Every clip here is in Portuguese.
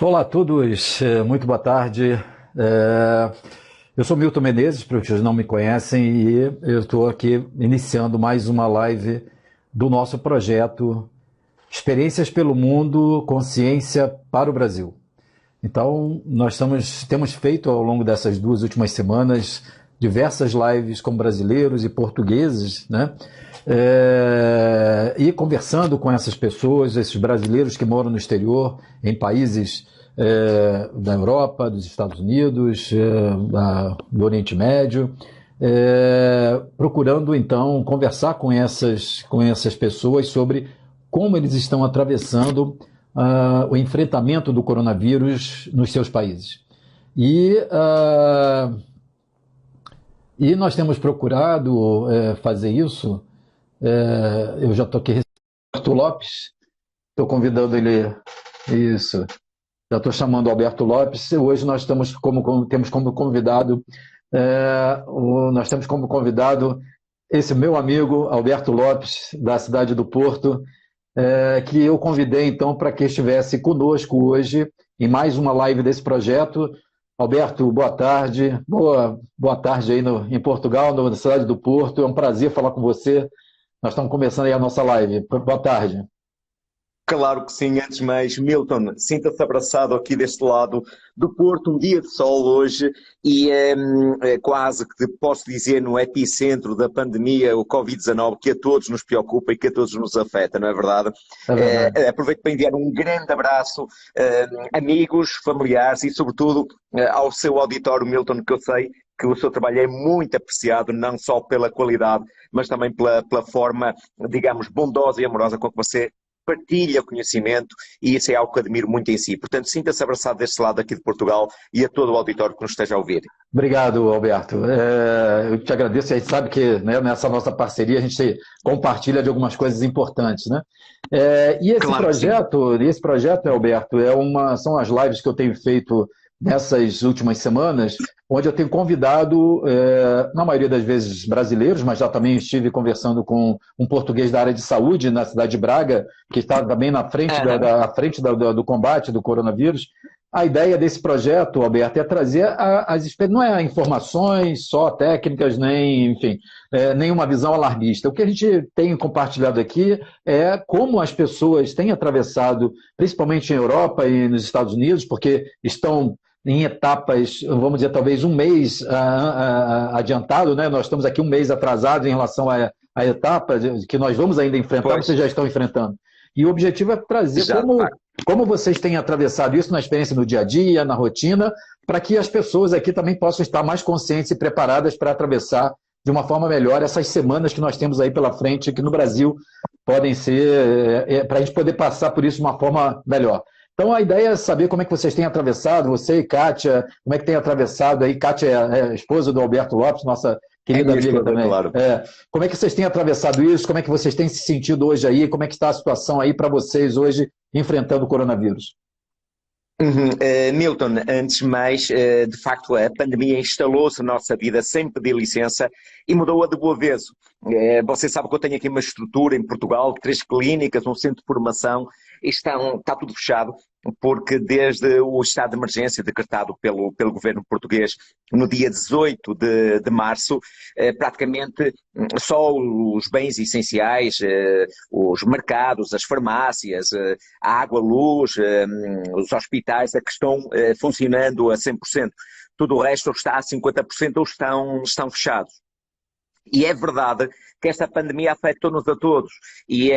Olá a todos, muito boa tarde. É, Eu sou Milton Menezes, para os que não me conhecem, e eu estou aqui iniciando mais uma live do nosso projeto Experiências pelo Mundo, Consciência para o Brasil. Então, temos feito ao longo dessas 2 últimas semanas diversas lives com brasileiros e portugueses, né? E conversando com essas pessoas, esses brasileiros que moram no exterior, em países da Europa, dos Estados Unidos, do Oriente Médio, procurando então conversar com essas pessoas sobre como eles estão atravessando o enfrentamento do coronavírus nos seus países. E nós temos procurado fazer isso. Eu já estou aqui recebendo o Alberto Lopes, estou convidando ele. Isso, já estou chamando o Alberto Lopes. Hoje nós temos como convidado, esse meu amigo Alberto Lopes, da cidade do Porto, que eu convidei então para que estivesse conosco hoje em mais uma live desse projeto. Alberto, boa tarde. Boa tarde aí em Portugal, na cidade do Porto. É um prazer falar com você. Nós estamos começando aí a nossa live. Boa tarde. Claro que sim, antes de mais, Milton, sinta-se abraçado aqui deste lado do Porto, um dia de sol hoje e é quase que posso dizer no epicentro da pandemia, o Covid-19, que a todos nos preocupa e que a todos nos afeta, não é verdade? É verdade. Aproveito para enviar um grande abraço, amigos, familiares e sobretudo ao seu auditório, Milton, que eu sei que o seu trabalho é muito apreciado, não só pela qualidade, mas também pela forma, digamos, bondosa e amorosa com que você partilha conhecimento e isso é algo que admiro muito em si. Portanto, sinta-se abraçado deste lado aqui de Portugal e a todo o auditório que nos esteja a ouvir. Obrigado, Alberto. Eu te agradeço. A gente sabe que, né, nessa nossa parceria a gente compartilha de algumas coisas importantes, né? E esse Claro que sim. projeto, Alberto, são as lives que eu tenho feito nessas últimas semanas, onde eu tenho convidado, na maioria das vezes, brasileiros, mas já também estive conversando com um português da área de saúde na cidade de Braga, que está também na frente, Aham. do combate do coronavírus. A ideia desse projeto, Alberto, é trazer não é informações só técnicas, nem, enfim, nenhuma visão alarmista. O que a gente tem compartilhado aqui é como as pessoas têm atravessado, principalmente em Europa e nos Estados Unidos, porque estão em etapas, vamos dizer, talvez um mês adiantado, né? Nós estamos aqui um mês atrasado em relação à etapa que nós vamos ainda enfrentar, Pois, vocês já estão enfrentando. E o objetivo é trazer já de facto. como vocês têm atravessado isso na experiência no dia a dia, na rotina, para que as pessoas aqui também possam estar mais conscientes e preparadas para atravessar de uma forma melhor essas semanas que nós temos aí pela frente, que no Brasil podem ser, para a gente poder passar por isso de uma forma melhor. Então, a ideia é saber como é que vocês têm atravessado, você e Kátia, como é que tem atravessado aí. Kátia é a esposa do Alberto Lopes, nossa É a querida minha amiga esposa, também. claro. Como é que vocês têm atravessado isso? Como é que vocês têm se sentido hoje aí? Como é que está a situação aí para vocês hoje enfrentando o coronavírus? Uhum. Milton, antes de mais, de facto, a pandemia instalou-se na nossa vida sem pedir licença e mudou-a de boa vez. Você sabe que eu tenho aqui uma estrutura em Portugal, 3 clínicas, um centro de formação, e está tudo fechado, porque desde o estado de emergência decretado pelo governo português no dia 18 de março, praticamente só os bens essenciais, os mercados, as farmácias, a água, a luz, os hospitais, é que estão funcionando a 100%. Tudo o resto está a 50% ou estão fechados. E é verdade que esta pandemia afetou-nos a todos. E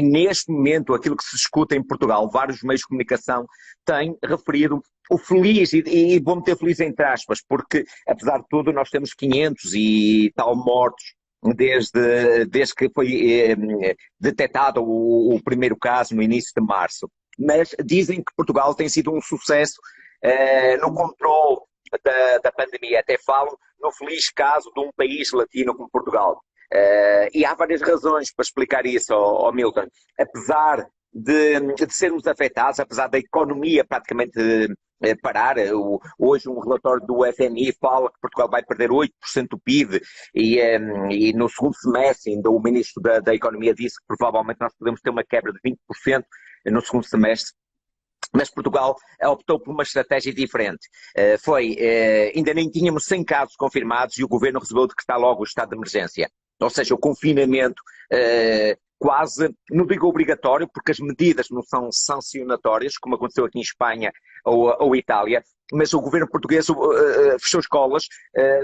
neste momento, aquilo que se escuta em Portugal, vários meios de comunicação têm referido o feliz, e vou meter feliz entre aspas, porque apesar de tudo nós temos 500 e tal mortos desde que foi detectado o primeiro caso no início de março. Mas dizem que Portugal tem sido um sucesso no controle da pandemia. Até falam no feliz caso de um país latino como Portugal. E há várias razões para explicar isso, Milton. Apesar de sermos afetados, apesar da economia praticamente parar, hoje um relatório do FMI fala que Portugal vai perder 8% do PIB e no segundo semestre ainda o Ministro da Economia disse que provavelmente nós podemos ter uma quebra de 20% no segundo semestre. Mas Portugal optou por uma estratégia diferente. Ainda nem tínhamos 100 casos confirmados e o governo resolveu decretar logo o estado de emergência. Ou seja, o confinamento quase, não digo obrigatório, porque as medidas não são sancionatórias, como aconteceu aqui em Espanha ou Itália, mas o governo português fechou escolas,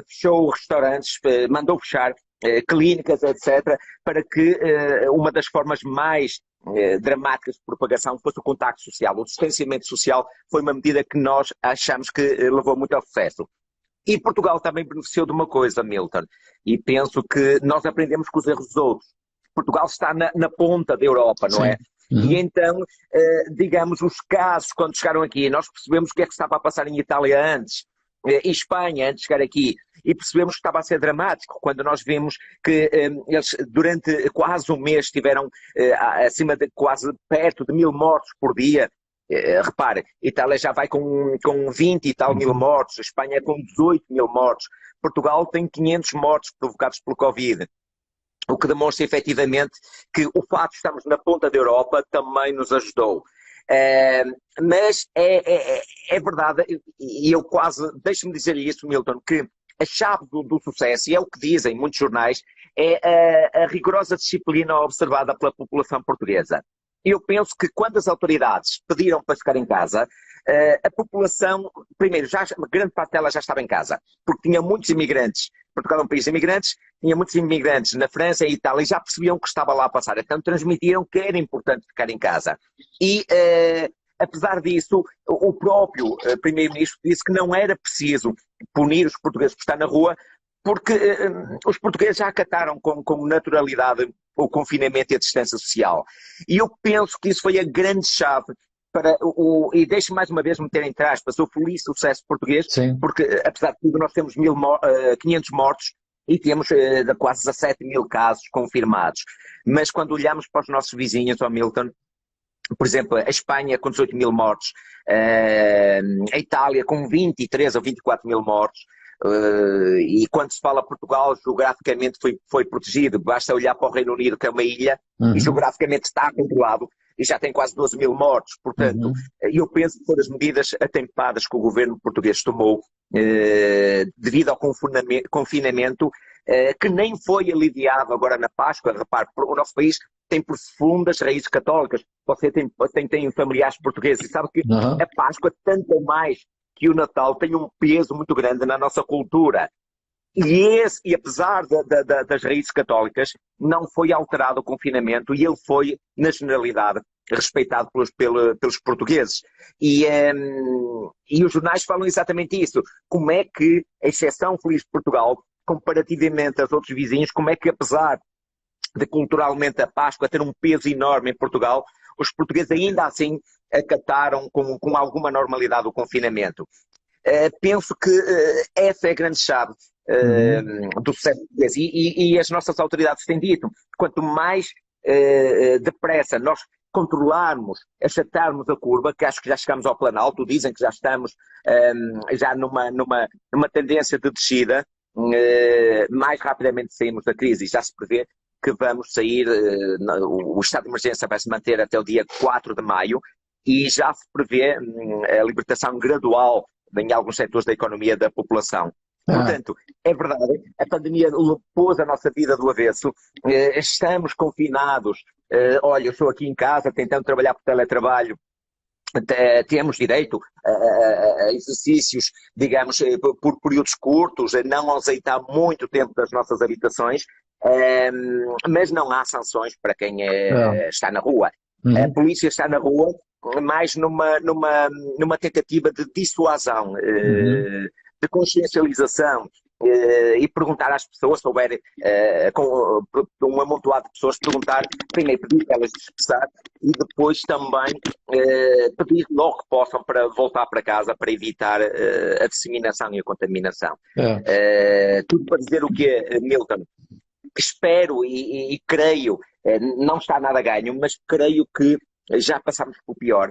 fechou restaurantes, mandou fechar clínicas, etc., para que uma das formas mais dramáticas de propagação fosse o contacto social. O distanciamento social foi uma medida que nós achamos que levou muito ao sucesso. E Portugal também beneficiou de uma coisa, Milton, e penso que nós aprendemos com os erros dos outros. Portugal está na ponta da Europa, não é? Uhum. E então, digamos, os casos, quando chegaram aqui, nós percebemos o que é que estava a passar em Itália antes, em Espanha, antes de chegar aqui, e percebemos que estava a ser dramático, quando nós vimos que eles, durante quase um mês, tiveram acima de quase perto de 1000 mortos por dia. Repare, Itália já vai com 20 e tal mil mortos, a Espanha com 18 mil mortos, Portugal tem 500 mortos provocados pelo Covid. O que demonstra efetivamente que o facto de estarmos na ponta da Europa também nos ajudou. Mas é verdade, e eu quase, deixe-me dizer isso, Milton, que a chave do sucesso, e é o que dizem muitos jornais, é a rigorosa disciplina observada pela população portuguesa. Eu penso que quando as autoridades pediram para ficar em casa, a população, primeiro, grande parte dela já estava em casa, porque tinha muitos imigrantes. Portugal é um país de imigrantes, tinha muitos imigrantes na França e Itália e já percebiam o que estava lá a passar. Então transmitiram que era importante ficar em casa. E, apesar disso, o próprio primeiro-ministro disse que não era preciso punir os portugueses por estar na rua, porque os portugueses já acataram com naturalidade o confinamento e a distância social. E eu penso que isso foi a grande chave para e deixe mais uma vez meter entre aspas, o feliz sucesso português, sim, porque apesar de tudo nós temos 500 mortos e temos quase 17 mil casos confirmados. Mas quando olhamos para os nossos vizinhos, Milton, por exemplo, a Espanha com 18 mil mortos, a Itália com 23 ou 24 mil mortos, e quando se fala Portugal, geograficamente foi protegido, basta olhar para o Reino Unido, que é uma ilha, e geograficamente está controlado, e já tem quase 12 mil mortos. Portanto, eu penso que foram as medidas atempadas que o governo português tomou devido ao confinamento, que nem foi aliviado agora na Páscoa. Repare, o nosso país tem profundas raízes católicas. Você tem familiares portugueses e sabe que a Páscoa, tanto ou mais que o Natal, tem um peso muito grande na nossa cultura. E apesar das raízes católicas, não foi alterado o confinamento e ele foi, na generalidade, respeitado pelos portugueses. E os jornais falam exatamente isso. Como é que, a exceção feliz de Portugal, comparativamente aos outros vizinhos, como é que, apesar de culturalmente a Páscoa ter um peso enorme em Portugal, os portugueses ainda assim acataram com alguma normalidade o confinamento. Penso que essa é a grande chave do sucesso português. E as nossas autoridades têm dito, quanto mais depressa nós controlarmos, achatarmos a curva, que acho que já chegamos ao Planalto, dizem que já estamos já numa tendência de descida, mais rapidamente saímos da crise e já se prevê que vamos sair, o estado de emergência vai se manter até o dia 4 de maio e já se prevê a libertação gradual em alguns setores da economia da população. Portanto, é verdade, a pandemia pôs a nossa vida do avesso, estamos confinados, olha, eu estou aqui em casa tentando trabalhar por teletrabalho, temos direito a exercícios, digamos, por períodos curtos, a não ausentar muito tempo das nossas habitações, mas não há sanções para quem está na rua. A polícia está na rua mais numa tentativa de dissuasão, de consciencialização, e perguntar às pessoas, se houver um amontoado de pessoas, perguntar, primeiro pedir para elas dispersar e depois também pedir logo que possam para voltar para casa para evitar a disseminação e a contaminação. Tudo para dizer o quê, Milton? Espero e creio, não está nada ganho, mas creio que já passamos pelo pior.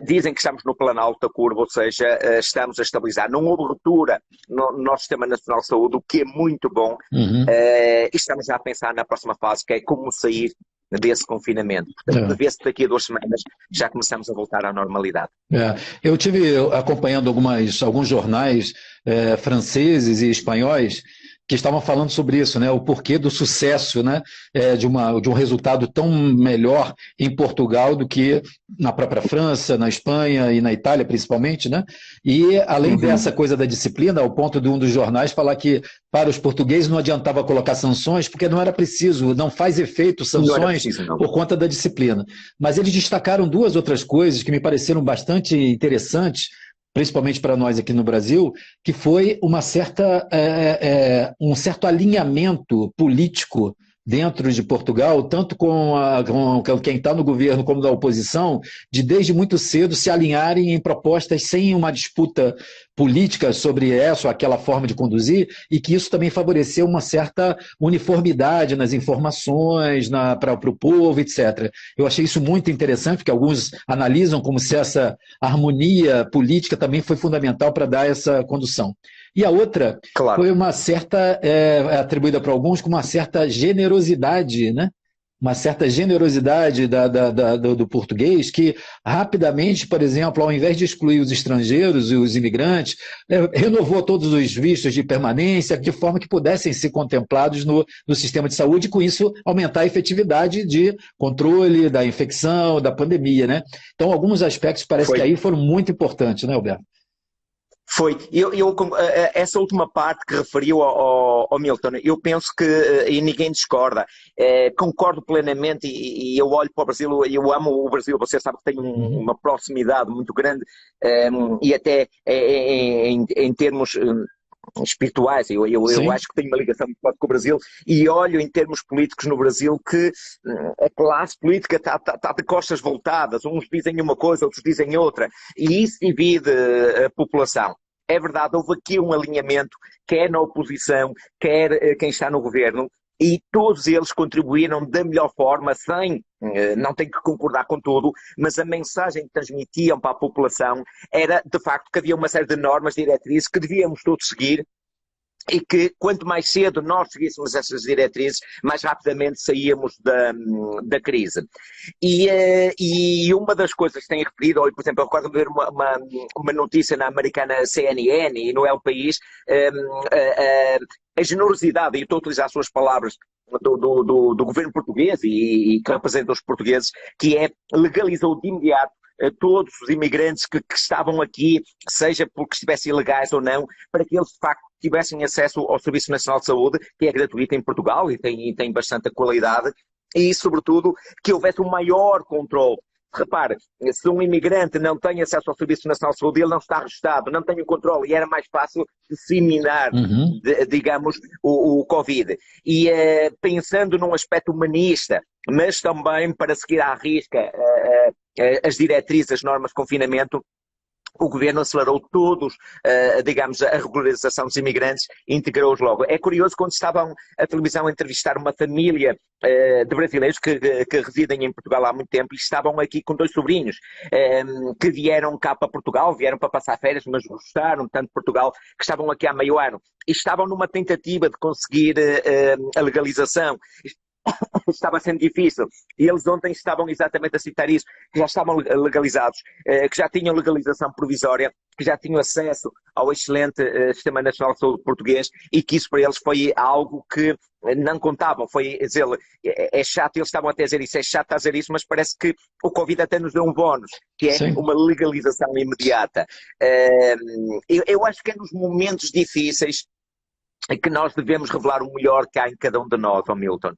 Dizem que estamos no Planalto da curva, ou seja, estamos a estabilizar. Não houve ruptura no nosso Sistema Nacional de Saúde, o que é muito bom. E estamos já a pensar na próxima fase, que é como sair desse confinamento. Portanto, prevê-se que daqui a 2 semanas já começamos a voltar à normalidade. Eu tive acompanhando alguns jornais franceses e espanhóis que estavam falando sobre isso, né? O porquê do sucesso, né? De um resultado tão melhor em Portugal do que na própria França, na Espanha e na Itália, principalmente, né? E além dessa coisa da disciplina, ao ponto de um dos jornais falar que para os portugueses não adiantava colocar sanções, porque não era preciso, não faz efeito sanções por conta da disciplina. Mas eles destacaram 2 outras coisas que me pareceram bastante interessantes, principalmente para nós aqui no Brasil, que foi um certo alinhamento político dentro de Portugal, tanto com quem está no governo como da oposição, de desde muito cedo se alinharem em propostas sem uma disputa política sobre essa ou aquela forma de conduzir, e que isso também favoreceu uma certa uniformidade nas informações para o povo, etc. Eu achei isso muito interessante, porque alguns analisam como se essa harmonia política também foi fundamental para dar essa condução. E a outra foi uma certa, atribuída para alguns, com uma certa generosidade, né? Uma certa generosidade do português, que rapidamente, por exemplo, ao invés de excluir os estrangeiros e os imigrantes, renovou todos os vistos de permanência, de forma que pudessem ser contemplados no sistema de saúde, e com isso aumentar a efetividade de controle da infecção, da pandemia, né? Então, alguns aspectos parece que aí foram muito importantes, né, Alberto? Foi. Essa última parte que referiu ao Milton, eu penso que, e ninguém discorda, concordo plenamente e eu olho para o Brasil, eu amo o Brasil, você sabe que tenho uma proximidade muito grande e até em termos espirituais, eu acho que tenho uma ligação muito forte com o Brasil e olho em termos políticos no Brasil que a classe política está de costas voltadas, uns dizem uma coisa, outros dizem outra, e isso divide a população. É verdade, houve aqui um alinhamento, quer na oposição, quer quem está no governo, e todos eles contribuíram da melhor forma, não tenho que concordar com tudo, mas a mensagem que transmitiam para a população era, de facto, que havia uma série de normas, diretrizes que devíamos todos seguir, e que quanto mais cedo nós seguíssemos essas diretrizes, mais rapidamente saíamos da crise. E uma das coisas que têm referido, por exemplo, eu recordo de ver uma notícia na americana CNN e no El País, a generosidade, e estou a utilizar as suas palavras, do governo português e que representa os portugueses, que legalizou de imediato todos os imigrantes que estavam aqui, seja porque estivessem ilegais ou não, para que eles de facto tivessem acesso ao Serviço Nacional de Saúde, que é gratuito em Portugal e tem bastante qualidade, e sobretudo que houvesse um maior controle. Repare, se um imigrante não tem acesso ao Serviço Nacional de Saúde, ele não está registado, não tem o controle, e era mais fácil disseminar, digamos, o Covid. E pensando num aspecto humanista, mas também para seguir à risca as diretrizes, as normas de confinamento, o governo acelerou digamos, a regularização dos imigrantes e integrou-os logo. É curioso, quando estavam a televisão a entrevistar uma família de brasileiros que residem em Portugal há muito tempo e estavam aqui com 2 sobrinhos que vieram cá para Portugal, vieram para passar férias, mas gostaram tanto de Portugal, que estavam aqui há meio ano e estavam numa tentativa de conseguir a legalização. Estava sendo difícil. E eles ontem estavam exatamente a citar isso, que já estavam legalizados, que já tinham legalização provisória, que já tinham acesso ao excelente Sistema Nacional de Saúde português e que isso para eles foi algo que não contavam. Foi dizer, é chato, eles estavam até a dizer isso, é chato a dizer isso, mas parece que o Covid até nos deu um bónus, que é uma legalização imediata. Eu acho que é nos momentos difíceis que nós devemos revelar o melhor que há em cada um de nós, Milton.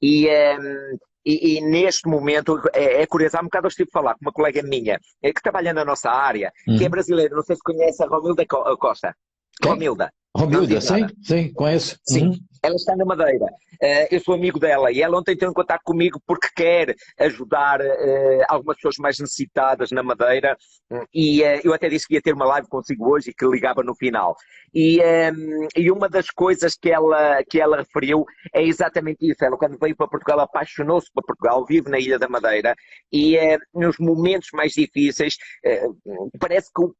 E neste momento, é curioso, há um bocado eu estive a falar com uma colega minha que trabalha na nossa área, que é brasileira, não sei se conhece a Romilda Costa. Romilda, sim, conheço. Sim, ela está na Madeira. Eu sou amigo dela e ela ontem entrou em contato comigo porque quer ajudar algumas pessoas mais necessitadas na Madeira e eu até disse que ia ter uma live consigo hoje e que ligava no final. E uma das coisas que ela referiu é exatamente isso. Ela, quando veio para Portugal, apaixonou-se por Portugal, vive na Ilha da Madeira e nos momentos mais difíceis parece que o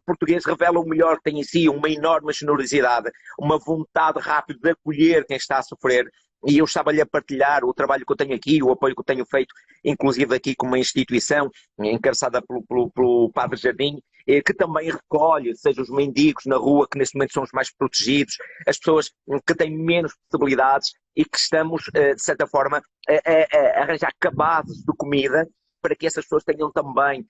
português revela o melhor que tem em si, uma enorme generosidade, uma vontade rápida de acolher quem está a sofrer. e eu estava-lhe a partilhar o trabalho que eu tenho aqui, o apoio que eu tenho feito, inclusive aqui com uma instituição encabeçada pelo Padre Jardim, que também recolhe, seja os mendigos na rua, que neste momento são os mais protegidos, as pessoas que têm menos possibilidades e que estamos, de certa forma, a arranjar cabazes de comida para que essas pessoas tenham também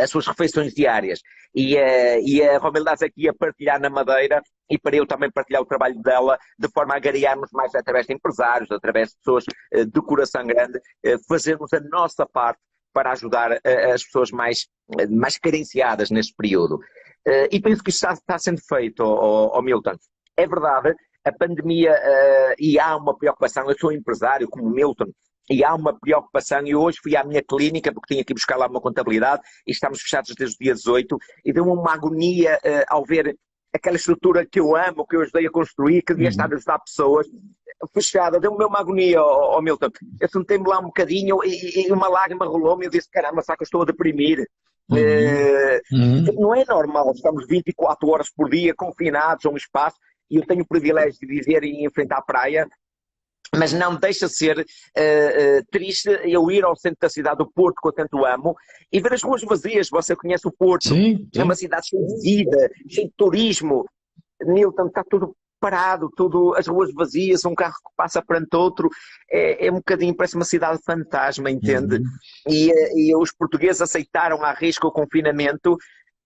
as suas refeições diárias. E a Romilda aqui a partilhar na Madeira, e para eu também partilhar o trabalho dela, de forma a agariarmos mais através de empresários, através de pessoas de coração grande, fazermos a nossa parte para ajudar as pessoas mais carenciadas neste período. E penso que isto está sendo feito, Milton. É verdade, a pandemia, e há uma preocupação, eu sou empresário como Milton, e há uma preocupação, e hoje fui à minha clínica, porque tinha que ir buscar lá uma contabilidade, e estamos fechados desde o dia 18, e deu-me uma agonia ao ver aquela estrutura que eu amo, que eu ajudei a construir, que devia estar a ajudar pessoas, fechada, deu-me uma agonia, Milton. Eu sentei-me lá um bocadinho e uma lágrima rolou-me e eu disse, caramba, sabe que eu estou a deprimir. Não é normal, estamos 24 horas por dia confinados a um espaço, e eu tenho o privilégio de viver em frente à praia, mas não deixa de ser triste eu ir ao centro da cidade do Porto, que eu tanto amo, e ver as ruas vazias. Você conhece o Porto, sim. É uma cidade cheia de vida, cheia de turismo. Milton, está tudo parado, as ruas vazias, um carro que passa perante outro, é um bocadinho, parece uma cidade fantasma, entende? E os portugueses aceitaram à risca o confinamento,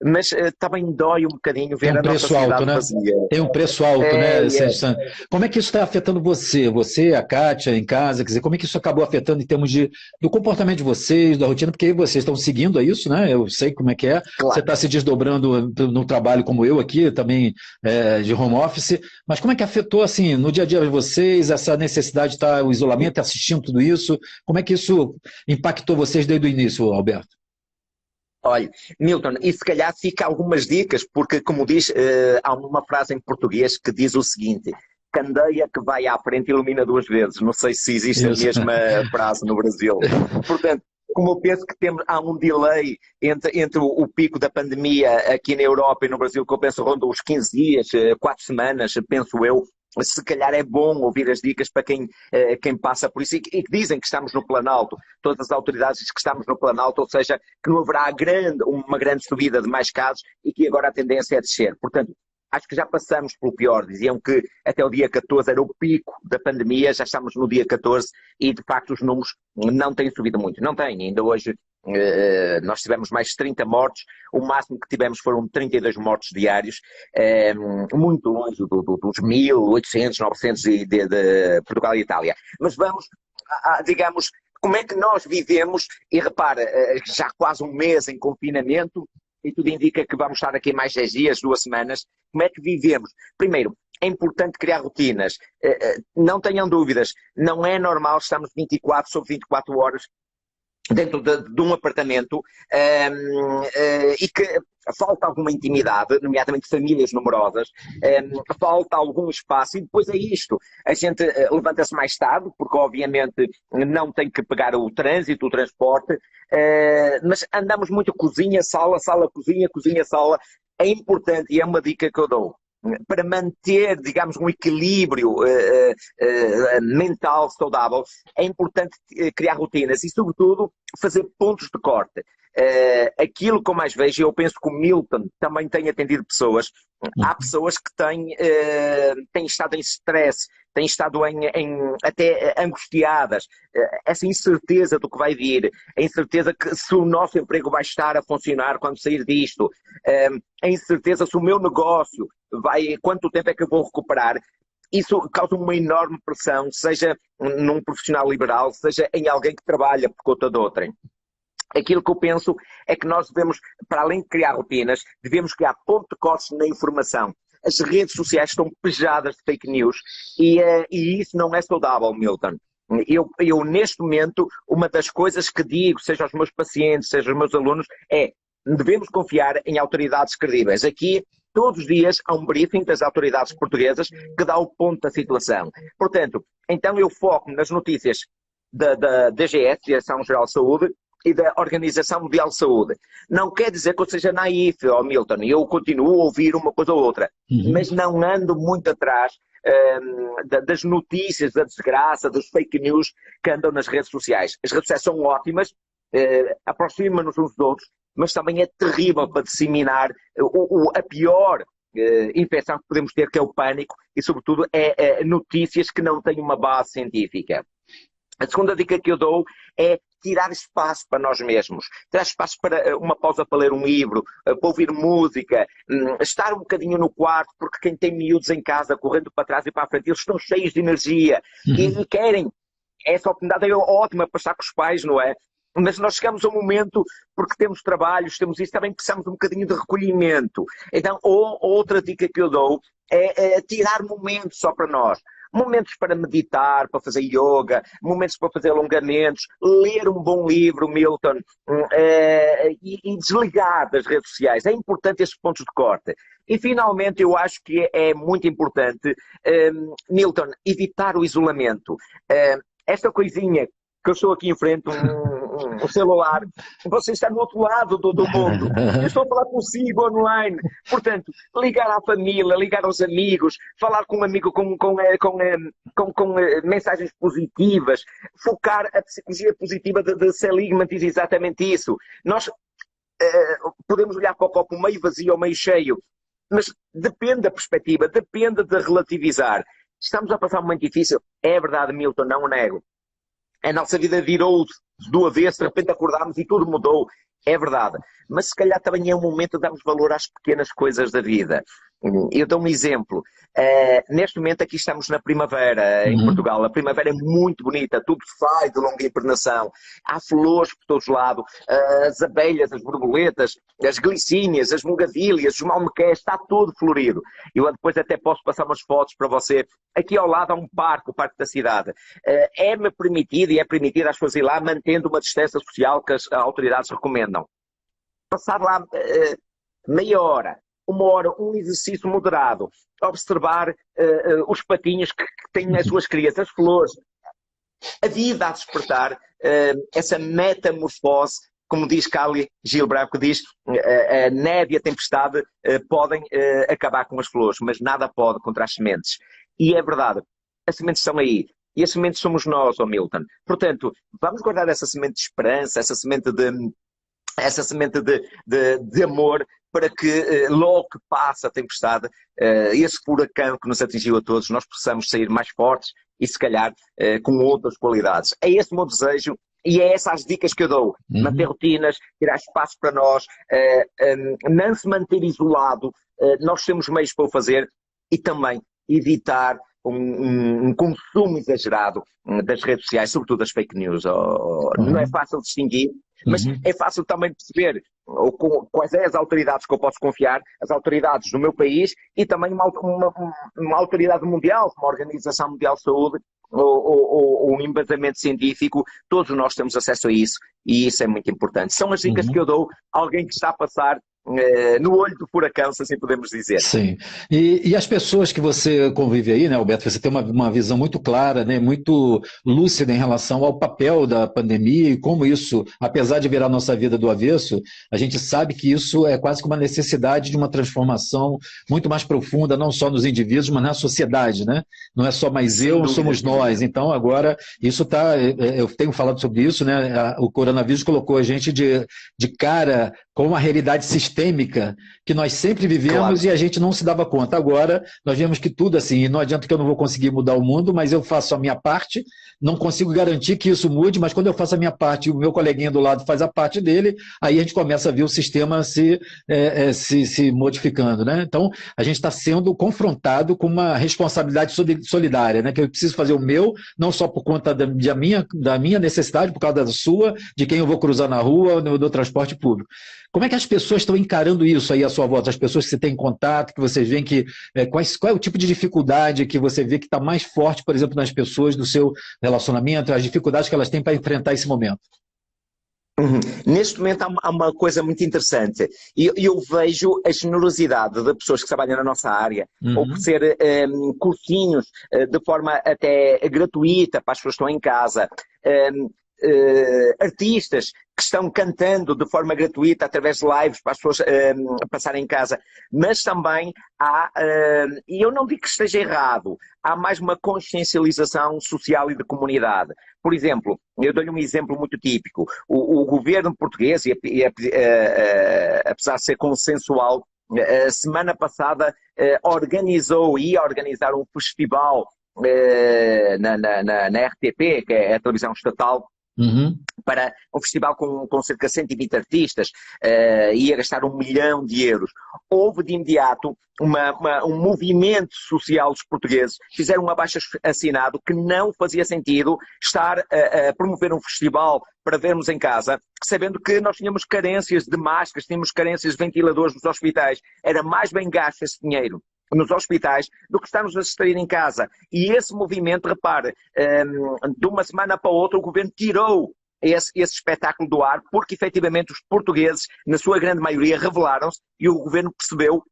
mas também dói um bocadinho ver a nossa cidade vazia. Tem um preço alto, né, Sérgio Santos? Como é que isso está afetando você, a Kátia, em casa? Quer dizer, como é que isso acabou afetando em termos do comportamento de vocês, da rotina? Porque vocês estão seguindo a isso, né? Eu sei como é que é. Claro. Você está se desdobrando no trabalho como eu aqui, também de home office. Mas como é que afetou, assim, no dia a dia de vocês, essa necessidade de estar, o isolamento, assistindo tudo isso? Como é que isso impactou vocês desde o início, Alberto? Olha, Milton, e se calhar fica algumas dicas, porque, como diz, há uma frase em português que diz o seguinte: candeia que vai à frente ilumina duas vezes. Não sei se existe a mesma frase no Brasil. Portanto, como eu penso que há um delay entre o pico da pandemia aqui na Europa e no Brasil, que eu penso ronda os 15 dias, 4 semanas, penso eu, se calhar é bom ouvir as dicas para quem passa por isso e que dizem que estamos no Planalto, todas as autoridades dizem que estamos no Planalto, ou seja, que não haverá uma grande subida de mais casos e que agora a tendência é descer. Portanto, acho que já passamos pelo pior. Diziam que até o dia 14 era o pico da pandemia, já estamos no dia 14 e de facto os números não têm subido muito. Não têm, ainda hoje nós tivemos mais de 30 mortes, o máximo que tivemos foram 32 mortes diários, muito longe dos 1.800, 900 de Portugal e Itália. Mas vamos, digamos, como é que nós vivemos, e repara, já quase um mês em confinamento, e tudo indica que vamos estar aqui mais 10 dias, 2 semanas, como é que vivemos? Primeiro, é importante criar rotinas, não tenham dúvidas, não é normal estarmos 24 sobre 24 horas dentro de um apartamento e que falta alguma intimidade, nomeadamente famílias numerosas, falta algum espaço e depois é isto. A gente levanta-se mais tarde, porque obviamente não tem que pegar o trânsito, o transporte, mas andamos muito cozinha, sala, sala, cozinha, cozinha, sala. É importante e é uma dica que eu dou. Para manter, digamos, um equilíbrio mental saudável, é importante criar rotinas e, sobretudo, fazer pontos de corte. Aquilo que eu mais vejo, eu penso que o Milton também tem atendido pessoas, há pessoas que têm estado em stress, têm estado até angustiadas, essa incerteza do que vai vir, a incerteza que se o nosso emprego vai estar a funcionar quando sair disto, a incerteza se o meu negócio quanto tempo é que eu vou recuperar. Isso causa uma enorme pressão, seja num profissional liberal, seja em alguém que trabalha por conta de outrem. Aquilo que eu penso é que nós devemos, para além de criar rotinas, devemos criar ponto de corte na informação. As redes sociais estão pejadas de fake news e isso não é saudável, Milton. Eu, neste momento, uma das coisas que digo, seja aos meus pacientes, seja aos meus alunos, devemos confiar em autoridades credíveis. Aqui, todos os dias, há um briefing das autoridades portuguesas que dá o ponto da situação. Portanto, então eu foco nas notícias da DGS, Direção-Geral de Saúde, e da Organização Mundial de Saúde. Não quer dizer que eu seja naif, Milton, eu continuo a ouvir uma coisa ou outra, mas não ando muito atrás, das notícias, da desgraça, dos fake news que andam nas redes sociais. As redes sociais são ótimas, aproximam-nos uns dos outros, mas também é terrível para disseminar a pior infecção que podemos ter, que é o pânico, e sobretudo notícias que não têm uma base científica. A segunda dica que eu dou é tirar espaço para nós mesmos, tirar espaço para uma pausa para ler um livro, para ouvir música, estar um bocadinho no quarto, porque quem tem miúdos em casa correndo para trás e para a frente, eles estão cheios de energia e querem. Essa oportunidade é ótima para estar com os pais, não é? Mas nós chegamos a um momento, porque temos trabalhos, temos isso, também precisamos de um bocadinho de recolhimento. Então, outra dica que eu dou é tirar momentos só para nós. Momentos para meditar, para fazer yoga, momentos para fazer alongamentos, ler um bom livro, Milton, e desligar das redes sociais. É importante esses pontos de corte. E, finalmente, eu acho que é muito importante, Milton, evitar o isolamento. Esta coisinha que eu estou aqui em frente, um celular, você está no outro lado do mundo. Eu estou a falar consigo online. Portanto, ligar à família, ligar aos amigos, falar com um amigo com mensagens positivas, focar a psicologia positiva de Seligman diz exatamente isso. Nós podemos olhar para o copo meio vazio ou meio cheio, mas depende da perspectiva, depende de relativizar. Estamos a passar um momento difícil. É verdade, Milton, não o nego. A nossa vida virou-se do avesso, de repente acordámos e tudo mudou. É verdade. Mas se calhar também é um momento de darmos valor às pequenas coisas da vida. Eu dou um exemplo. Neste momento aqui estamos na primavera, em Portugal. A primavera é muito bonita, tudo sai de longa hibernação. Há flores por todos os lados, as abelhas, as borboletas, as glicínias, as bugavílias, os malmequés, está tudo florido. Eu depois até posso passar umas fotos para você. Aqui ao lado há um parque, o Parque da Cidade. É-me permitido e é permitido às pessoas ir lá mantendo uma distância social que as autoridades recomendam. Passar lá meia hora, uma hora, um exercício moderado, observar os patinhos que têm as suas crias, as flores, a vida a despertar, essa metamorfose, como diz Khalil Gibran, que diz a neve e a tempestade podem acabar com as flores, mas nada pode contra as sementes. E é verdade, as sementes estão aí. E as sementes somos nós, Milton. Portanto, vamos guardar essa semente de esperança, essa semente de amor, para que logo que passa a tempestade, esse furacão que nos atingiu a todos, nós possamos sair mais fortes e se calhar com outras qualidades. É esse o meu desejo e é essas as dicas que eu dou. Manter rotinas, tirar espaço para nós, não se manter isolado, nós temos meios para o fazer e também evitar um consumo exagerado das redes sociais, sobretudo das fake news. Não é fácil distinguir, mas é fácil também perceber quais são as autoridades que eu posso confiar, as autoridades do meu país e também uma autoridade mundial, como a Organização Mundial de Saúde ou um embasamento científico. Todos nós temos acesso a isso e isso é muito importante. São as dicas que eu dou a alguém que está a passar no olho do furacão, se assim podemos dizer. Sim. E as pessoas que você convive aí, né, Alberto, você tem uma visão muito clara, né, muito lúcida em relação ao papel da pandemia e como isso, apesar de virar a nossa vida do avesso, a gente sabe que isso é quase que uma necessidade de uma transformação muito mais profunda, não só nos indivíduos, mas na sociedade, né? Não é só mais eu, somos nós. Então, agora, isso está... Eu tenho falado sobre isso, né? O coronavírus colocou a gente de cara com uma realidade sistêmica que nós sempre vivemos e a gente não se dava conta. Agora, nós vemos que tudo assim, não adianta que eu não vou conseguir mudar o mundo, mas eu faço a minha parte, não consigo garantir que isso mude, mas quando eu faço a minha parte e o meu coleguinha do lado faz a parte dele, aí a gente começa a ver o sistema se modificando, né? Então, a gente está sendo confrontado com uma responsabilidade solidária, né? Que eu preciso fazer o meu, não só por conta da minha necessidade, por causa da sua, de quem eu vou cruzar na rua, do transporte público. Como é que as pessoas estão encarando isso aí à sua volta? As pessoas que você tem contato, que vocês veem que... qual é o tipo de dificuldade que você vê que está mais forte, por exemplo, nas pessoas do seu relacionamento, as dificuldades que elas têm para enfrentar esse momento? Neste momento há uma coisa muito interessante. Eu vejo a generosidade de pessoas que trabalham na nossa área, oferecer cursinhos de forma até gratuita para as pessoas que estão em casa, artistas que estão cantando de forma gratuita através de lives para as pessoas passarem em casa, mas também há, e eu não digo que esteja errado, há mais uma consciencialização social e de comunidade. Por exemplo, eu dou-lhe um exemplo muito típico, o governo português, apesar de ser consensual, a semana passada ia organizar um festival na RTP, que é a televisão estatal, para um festival com cerca de 120 artistas, ia gastar 1 milhão de euros. Houve de imediato um movimento social dos portugueses, fizeram um abaixo-assinado que não fazia sentido estar a promover um festival para vermos em casa, sabendo que nós tínhamos carências de máscaras, tínhamos carências de ventiladores nos hospitais. Era mais bem gasto esse dinheiro nos hospitais do que estarmos a distrair em casa. E esse movimento, repare, de uma semana para outra o governo tirou esse espetáculo do ar, porque efetivamente os portugueses, na sua grande maioria, rebelaram-se e o governo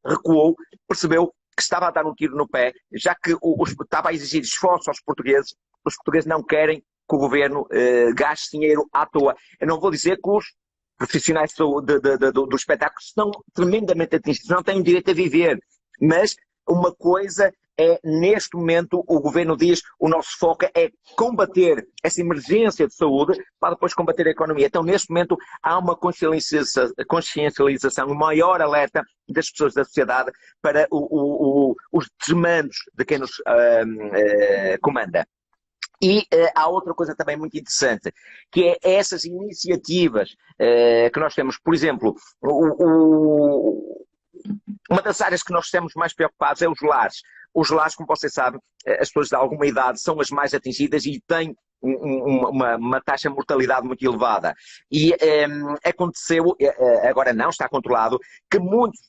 recuou, percebeu que estava a dar um tiro no pé, já que estava a exigir esforço aos portugueses. Os portugueses não querem que o governo gaste dinheiro à toa. Eu não vou dizer que os profissionais do espetáculo estão tremendamente atingidos, não têm direito a viver, mas uma coisa é, neste momento, o governo diz, o nosso foco é combater essa emergência de saúde para depois combater a economia. Então, neste momento, há uma consciencialização, um maior alerta das pessoas da sociedade para os desmandos de quem nos comanda. E há outra coisa também muito interessante, que é essas iniciativas que nós temos. Por exemplo, uma das áreas que nós estamos mais preocupados é os lares. Os lares, como vocês sabem, as pessoas de alguma idade são as mais atingidas e têm uma taxa de mortalidade muito elevada. E aconteceu, agora não, está controlado, que muitos,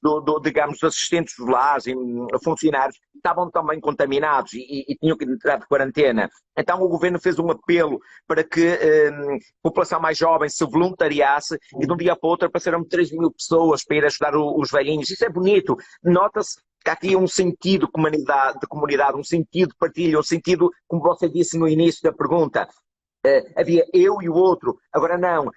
digamos, assistentes dos lares e funcionários estavam também contaminados e tinham que entrar de quarentena. Então o governo fez um apelo para que a população mais jovem se voluntariasse e de um dia para o outro apareceram 3.000 pessoas para ir ajudar os velhinhos. Isso é bonito. Nota-se que há aqui um sentido de comunidade, um sentido de partilha, um sentido, como você disse no início da pergunta, havia eu e o outro. Agora não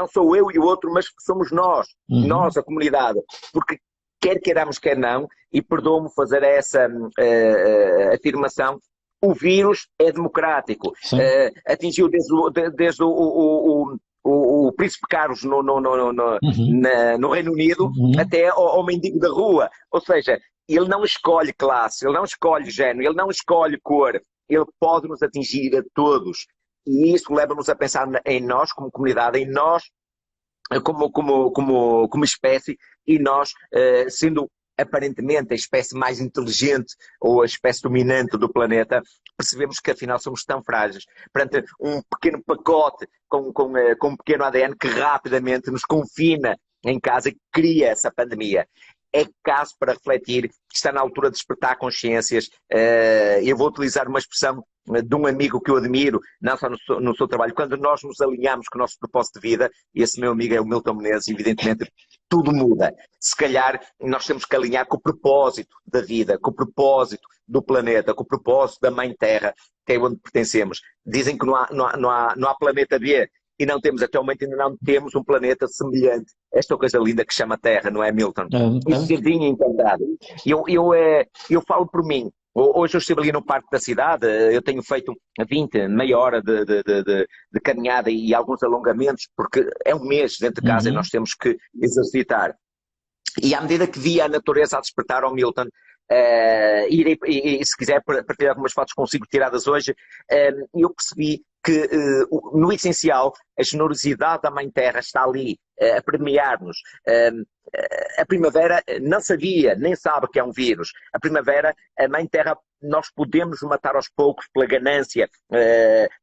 sou eu e o outro, mas somos nós, nós, a comunidade. Porque quer queiramos, quer não, e perdoa-me fazer essa afirmação, o vírus é democrático. Atingiu desde o Príncipe Carlos no Reino Unido até ao mendigo da rua. Ou seja, ele não escolhe classe, ele não escolhe género, ele não escolhe cor. Ele pode nos atingir a todos. E isso leva-nos a pensar em nós como comunidade, em nós como espécie, e nós, sendo aparentemente a espécie mais inteligente ou a espécie dominante do planeta, percebemos que afinal somos tão frágeis perante um pequeno pacote com um pequeno ADN que rapidamente nos confina em casa e cria essa pandemia. É caso para refletir, está na altura de despertar consciências. Eu vou utilizar uma expressão de um amigo que eu admiro, não só no seu trabalho, quando nós nos alinhamos com o nosso propósito de vida, e esse meu amigo é o Milton Menezes, evidentemente tudo muda. Se calhar nós temos que alinhar com o propósito da vida, com o propósito do planeta, com o propósito da Mãe Terra, que é onde pertencemos. Dizem que não há planeta B, e não temos, até o momento ainda não temos um planeta semelhante a esta coisa linda que chama Terra, não é, Milton? Esse jardim encantado. Eu falo por mim. Hoje eu estive ali no parque da cidade, eu tenho feito meia hora de caminhada e alguns alongamentos, porque é um mês dentro de casa e nós temos que exercitar. E à medida que via a natureza a despertar ao Milton, e se quiser partilhar algumas fotos consigo tiradas hoje, eu percebi que no essencial a generosidade da Mãe Terra está ali a premiar-nos. A primavera não sabia, nem sabe que é um vírus. A primavera, a Mãe Terra, nós podemos matar aos poucos pela ganância,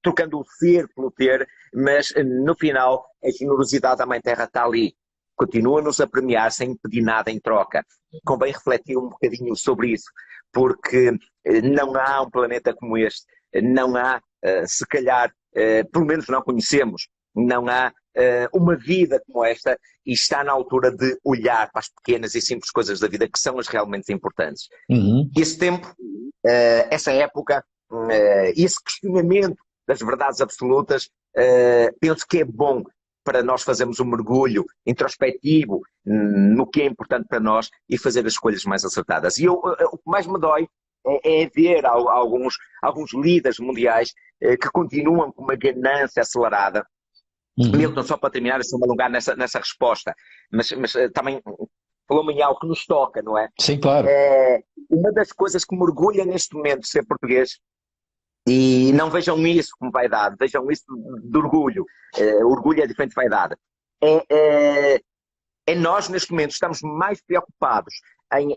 trocando o ser pelo ter, mas no final a generosidade da Mãe Terra está ali. Continua-nos a premiar sem pedir nada em troca. Convém refletir um bocadinho sobre isso, porque não há um planeta como este, não há, se calhar, pelo menos não conhecemos, não há uma vida como esta, e está na altura de olhar para as pequenas e simples coisas da vida que são as realmente importantes. Esse tempo, essa época, esse questionamento das verdades absolutas, penso que é bom para nós fazermos um mergulho introspectivo no que é importante para nós e fazer as escolhas mais acertadas. E o que mais me dói é ver alguns líderes mundiais que continuam com uma ganância acelerada. Milton, só para terminar, deixa-me me alongar nessa resposta, mas também falou-me em algo que nos toca, não é? Sim, claro. Uma das coisas que me orgulha neste momento de ser português, e não vejam isso como vaidade, vejam isso de orgulho. Orgulho é diferente de vaidade. Nós, neste momento, estamos mais preocupados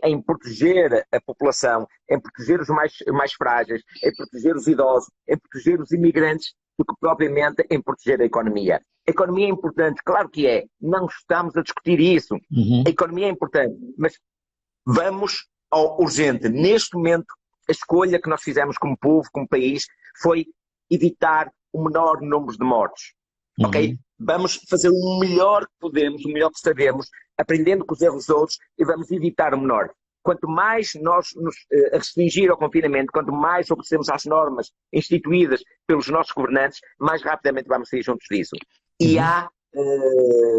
em proteger a população, em proteger os mais frágeis, em proteger os idosos, em proteger os imigrantes, do que propriamente em proteger a economia. A economia é importante, claro que é. Não estamos a discutir isso. A economia é importante, mas vamos ao urgente. Neste momento, a escolha que nós fizemos como povo, como país, foi evitar o menor número de mortes. Ok? Vamos fazer o melhor que podemos, o melhor que sabemos, aprendendo com os erros dos outros, e vamos evitar o menor. Quanto mais nós nos restringir ao confinamento, quanto mais obedecemos às normas instituídas pelos nossos governantes, mais rapidamente vamos sair juntos disso. E há,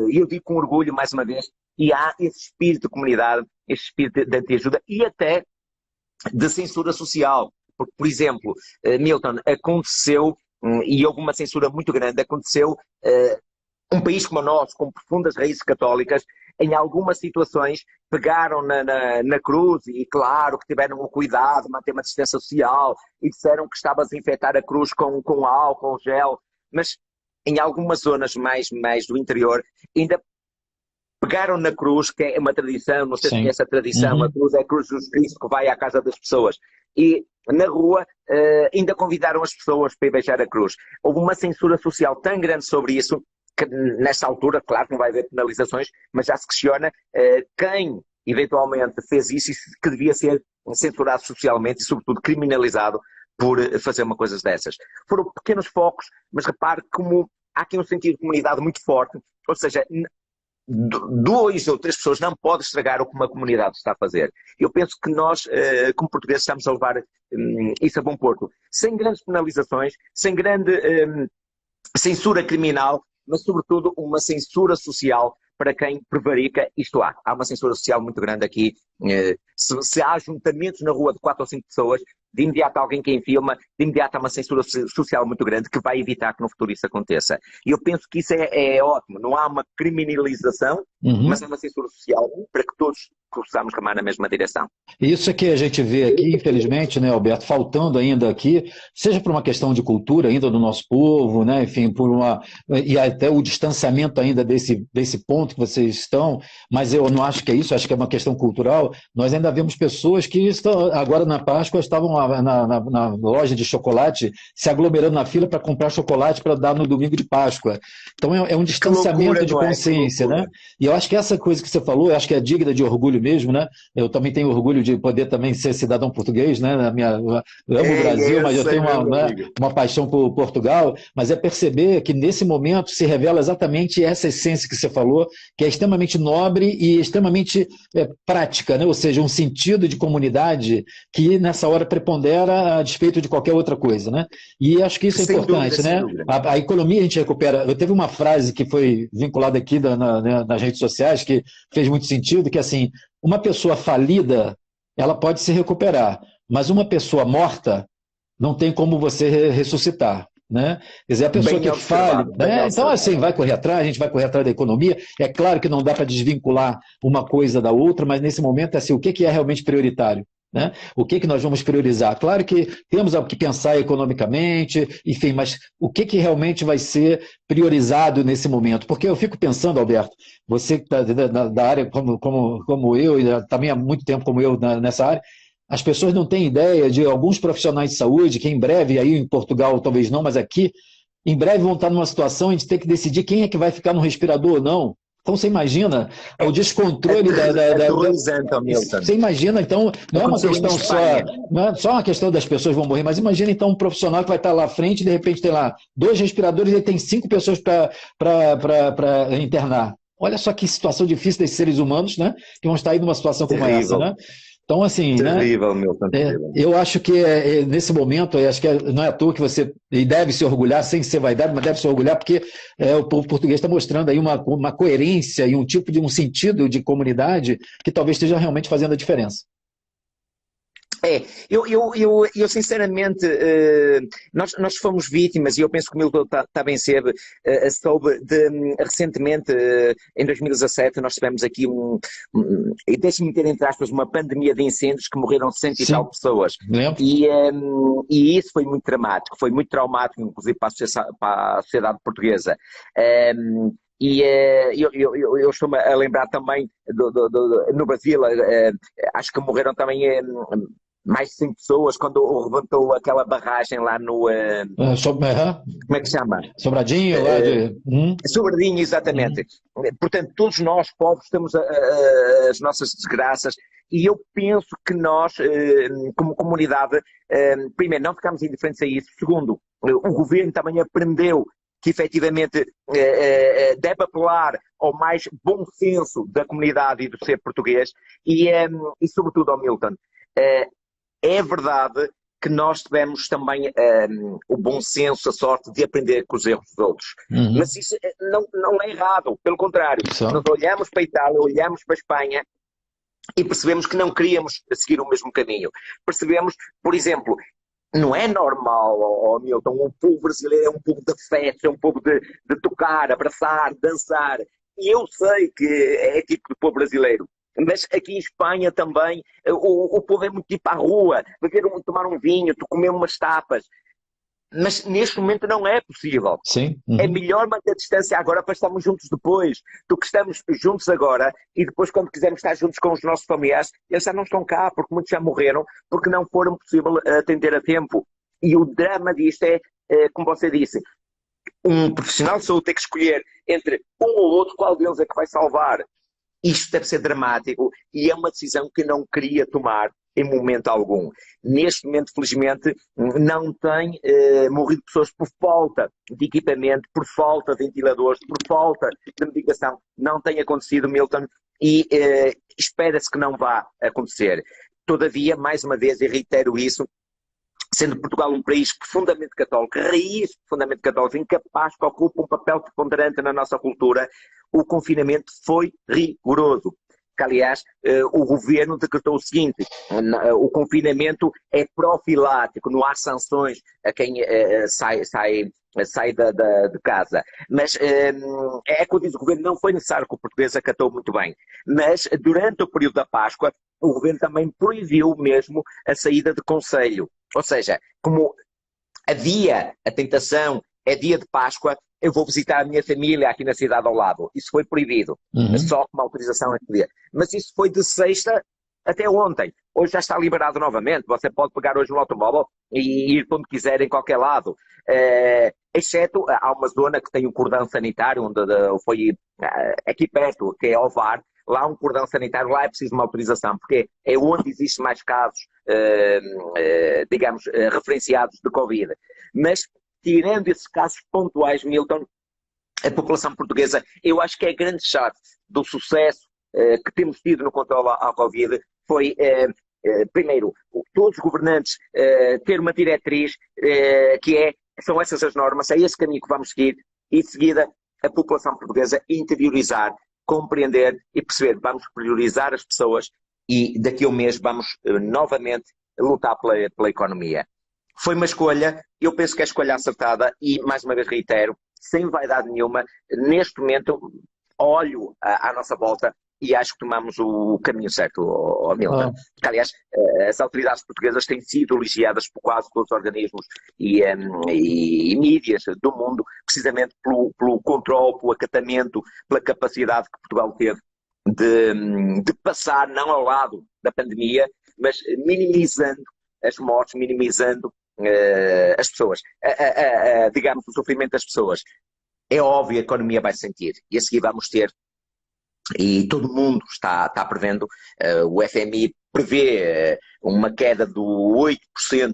eu digo com orgulho mais uma vez, e há esse espírito de comunidade, esse espírito de anti-ajuda e até de censura social. Porque, por exemplo, Milton, aconteceu, e houve uma censura muito grande, aconteceu um país como o nosso, com profundas raízes católicas, em algumas situações pegaram na cruz e, claro, que tiveram o cuidado de manter uma distância social e disseram que estava a desinfetar a cruz com álcool, gel, mas em algumas zonas mais do interior ainda pegaram na cruz, que é uma tradição, não sei se conhece a tradição, a cruz é a cruz de Jesus Cristo que vai à casa das pessoas. E na rua ainda convidaram as pessoas para ir beijar a cruz. Houve uma censura social tão grande sobre isso que nesta altura, claro que não vai haver penalizações, mas já se questiona quem eventualmente fez isso e que devia ser censurado socialmente e sobretudo criminalizado por fazer uma coisa dessas. Foram pequenos focos, mas repare como há aqui um sentido de comunidade muito forte, ou seja, 2 ou 3 pessoas não podem estragar o que uma comunidade está a fazer. Eu penso que nós, como portugueses, estamos a levar isso a bom porto, sem grandes penalizações, sem grande censura criminal, mas sobretudo uma censura social para quem prevarica, isto há uma censura social muito grande aqui. Se há ajuntamentos na rua de 4 ou 5 pessoas, de imediato alguém que filma, de imediato há uma censura social muito grande que vai evitar que no futuro isso aconteça. E eu penso que isso é ótimo. Não há uma criminalização, mas é uma censura social para que todos possamos remar na mesma direção. Isso é que a gente vê aqui, infelizmente, né, Alberto, faltando ainda aqui, seja por uma questão de cultura ainda do nosso povo, né, enfim, e até o distanciamento ainda desse ponto que vocês estão, mas eu não acho que é isso, acho que é uma questão cultural. Nós ainda vemos pessoas que estão, agora na Páscoa estavam na loja de chocolate se aglomerando na fila para comprar chocolate para dar no domingo de Páscoa. Então é um distanciamento de consciência, né? E eu acho que essa coisa que você falou, eu acho que é digna de orgulho mesmo, né? Eu também tenho orgulho de poder também ser cidadão português, né? Eu amo o Brasil, mas eu tenho uma paixão por Portugal, mas é perceber que nesse momento se revela exatamente essa essência que você falou, que é extremamente nobre e extremamente prática, né? Ou seja, um sentido de comunidade que nessa hora prepondera a despeito de qualquer outra coisa, né? E acho que isso é importante, né? A economia a gente recupera. Eu teve uma frase que foi vinculada aqui nas redes sociais que fez muito sentido, que assim, uma pessoa falida, ela pode se recuperar, mas uma pessoa morta não tem como você ressuscitar. Né? Quer dizer, a pessoa que fale, né? Então assim, vai correr atrás, a gente vai correr atrás da economia. É claro que não dá para desvincular uma coisa da outra, mas nesse momento é assim, o que é realmente prioritário? Né? O que nós vamos priorizar? Claro que temos que pensar economicamente, enfim, mas o que realmente vai ser priorizado nesse momento? Porque eu fico pensando, Alberto, você que está da área como eu, e também há muito tempo como eu nessa área, as pessoas não têm ideia de alguns profissionais de saúde que em breve, aí em Portugal talvez não, mas aqui, em breve vão estar numa situação de ter que decidir quem é que vai ficar no respirador ou não. Então você imagina o descontrole Você imagina, então, não é uma questão só, não é só uma questão das pessoas vão morrer, mas imagina então um profissional que vai estar lá à frente e de repente tem lá 2 respiradores e tem 5 pessoas para internar. Olha só que situação difícil desses seres humanos, né? Que vão estar aí numa situação como essa, né? Então, assim, né? Terrível, Milton, terrível. Eu acho que nesse momento, eu acho que não é à toa que você e deve se orgulhar, sem ser vaidade, mas deve se orgulhar, porque o povo português está mostrando aí uma coerência e um sentido de comunidade que talvez esteja realmente fazendo a diferença. Eu sinceramente, nós fomos vítimas, e eu penso que o Milton está bem cedo, soube de, recentemente, em 2017, nós tivemos aqui e deixe-me ter entre aspas, uma pandemia de incêndios que morreram 100 e tal pessoas. Lembro. E isso foi muito dramático, foi muito traumático, inclusive para a sociedade portuguesa. Eu estou-me a lembrar também no Brasil, acho que morreram também mais de 100 pessoas quando rebentou aquela barragem lá no... como é que se chama? Sobradinho, lá de... Sobradinho, exatamente. Portanto, todos nós, povos, temos as nossas desgraças, e eu penso que nós, como comunidade, primeiro, não ficamos indiferentes a isso. Segundo, o governo também aprendeu que efetivamente deve apelar ao mais bom senso da comunidade e do ser português, e sobretudo ao Milton. É verdade que nós tivemos também o bom senso, a sorte de aprender com os erros dos outros. Mas isso não é errado, pelo contrário. Nós olhamos para a Itália, olhamos para a Espanha e percebemos que não queríamos seguir o mesmo caminho. Percebemos, por exemplo, não é normal, Milton, o povo brasileiro é um povo de festa, é um povo de tocar, abraçar, dançar. E eu sei que é tipo de povo brasileiro. Mas aqui em Espanha também, o povo é muito tipo à rua, tomar um vinho, comer umas tapas. Mas neste momento não é possível. Sim. É melhor manter a distância agora para estarmos juntos depois, do que estamos juntos agora e depois quando quisermos estar juntos com os nossos familiares, eles já não estão cá, porque muitos já morreram, porque não foram possível atender a tempo. E o drama disto como você disse, um profissional de saúde tem que escolher entre um ou outro, qual deles é que vai salvar. Isto deve ser dramático e é uma decisão que não queria tomar em momento algum. Neste momento, felizmente, não tem morrido pessoas por falta de equipamento, por falta de ventiladores, por falta de medicação. Não tem acontecido, Milton, e espera-se que não vá acontecer. Todavia, mais uma vez, e reitero isso, sendo Portugal um país profundamente católico, raiz profundamente católica, incapaz que ocupa um papel preponderante na nossa cultura, o confinamento foi rigoroso. Que, aliás, o governo decretou o seguinte, o confinamento é profilático, não há sanções a quem sai de casa. Mas como diz o governo, não foi necessário, que o português acatou muito bem. Mas durante o período da Páscoa, o governo também proibiu mesmo a saída de conselho. Ou seja, como havia a tentação, é dia de Páscoa, eu vou visitar a minha família aqui na cidade ao lado. Isso foi proibido, só com uma autorização a dia. Mas isso foi de sexta até ontem. Hoje já está liberado novamente. Você pode pegar hoje um automóvel e ir para onde quiser, em qualquer lado. Exceto, há uma zona que tem um cordão sanitário, onde foi aqui perto, que é Ovar. Lá há um cordão sanitário, lá é preciso uma autorização, porque é onde existem mais casos, digamos, referenciados de Covid. Mas, tirando esses casos pontuais, Milton, a população portuguesa, eu acho que é a grande chave do sucesso que temos tido no controle ao Covid foi, primeiro, todos os governantes ter uma diretriz são essas as normas, é esse caminho que vamos seguir, e de seguida a população portuguesa interiorizar, compreender e perceber, vamos priorizar as pessoas e daqui a um mês vamos novamente lutar pela economia. Foi uma escolha, eu penso que é a escolha acertada e, mais uma vez reitero, sem vaidade nenhuma, neste momento olho à nossa volta e acho que tomamos o caminho certo, Milton. Aliás, as autoridades portuguesas têm sido elogiadas por quase todos os organismos e mídias do mundo, precisamente pelo controle, pelo acatamento, pela capacidade que Portugal teve de passar, não ao lado da pandemia, mas minimizando as mortes, minimizando as pessoas, digamos, o sofrimento das pessoas. É óbvio, a economia vai sentir, e a seguir vamos ter, e todo mundo está prevendo, o FMI prevê uma queda do 8%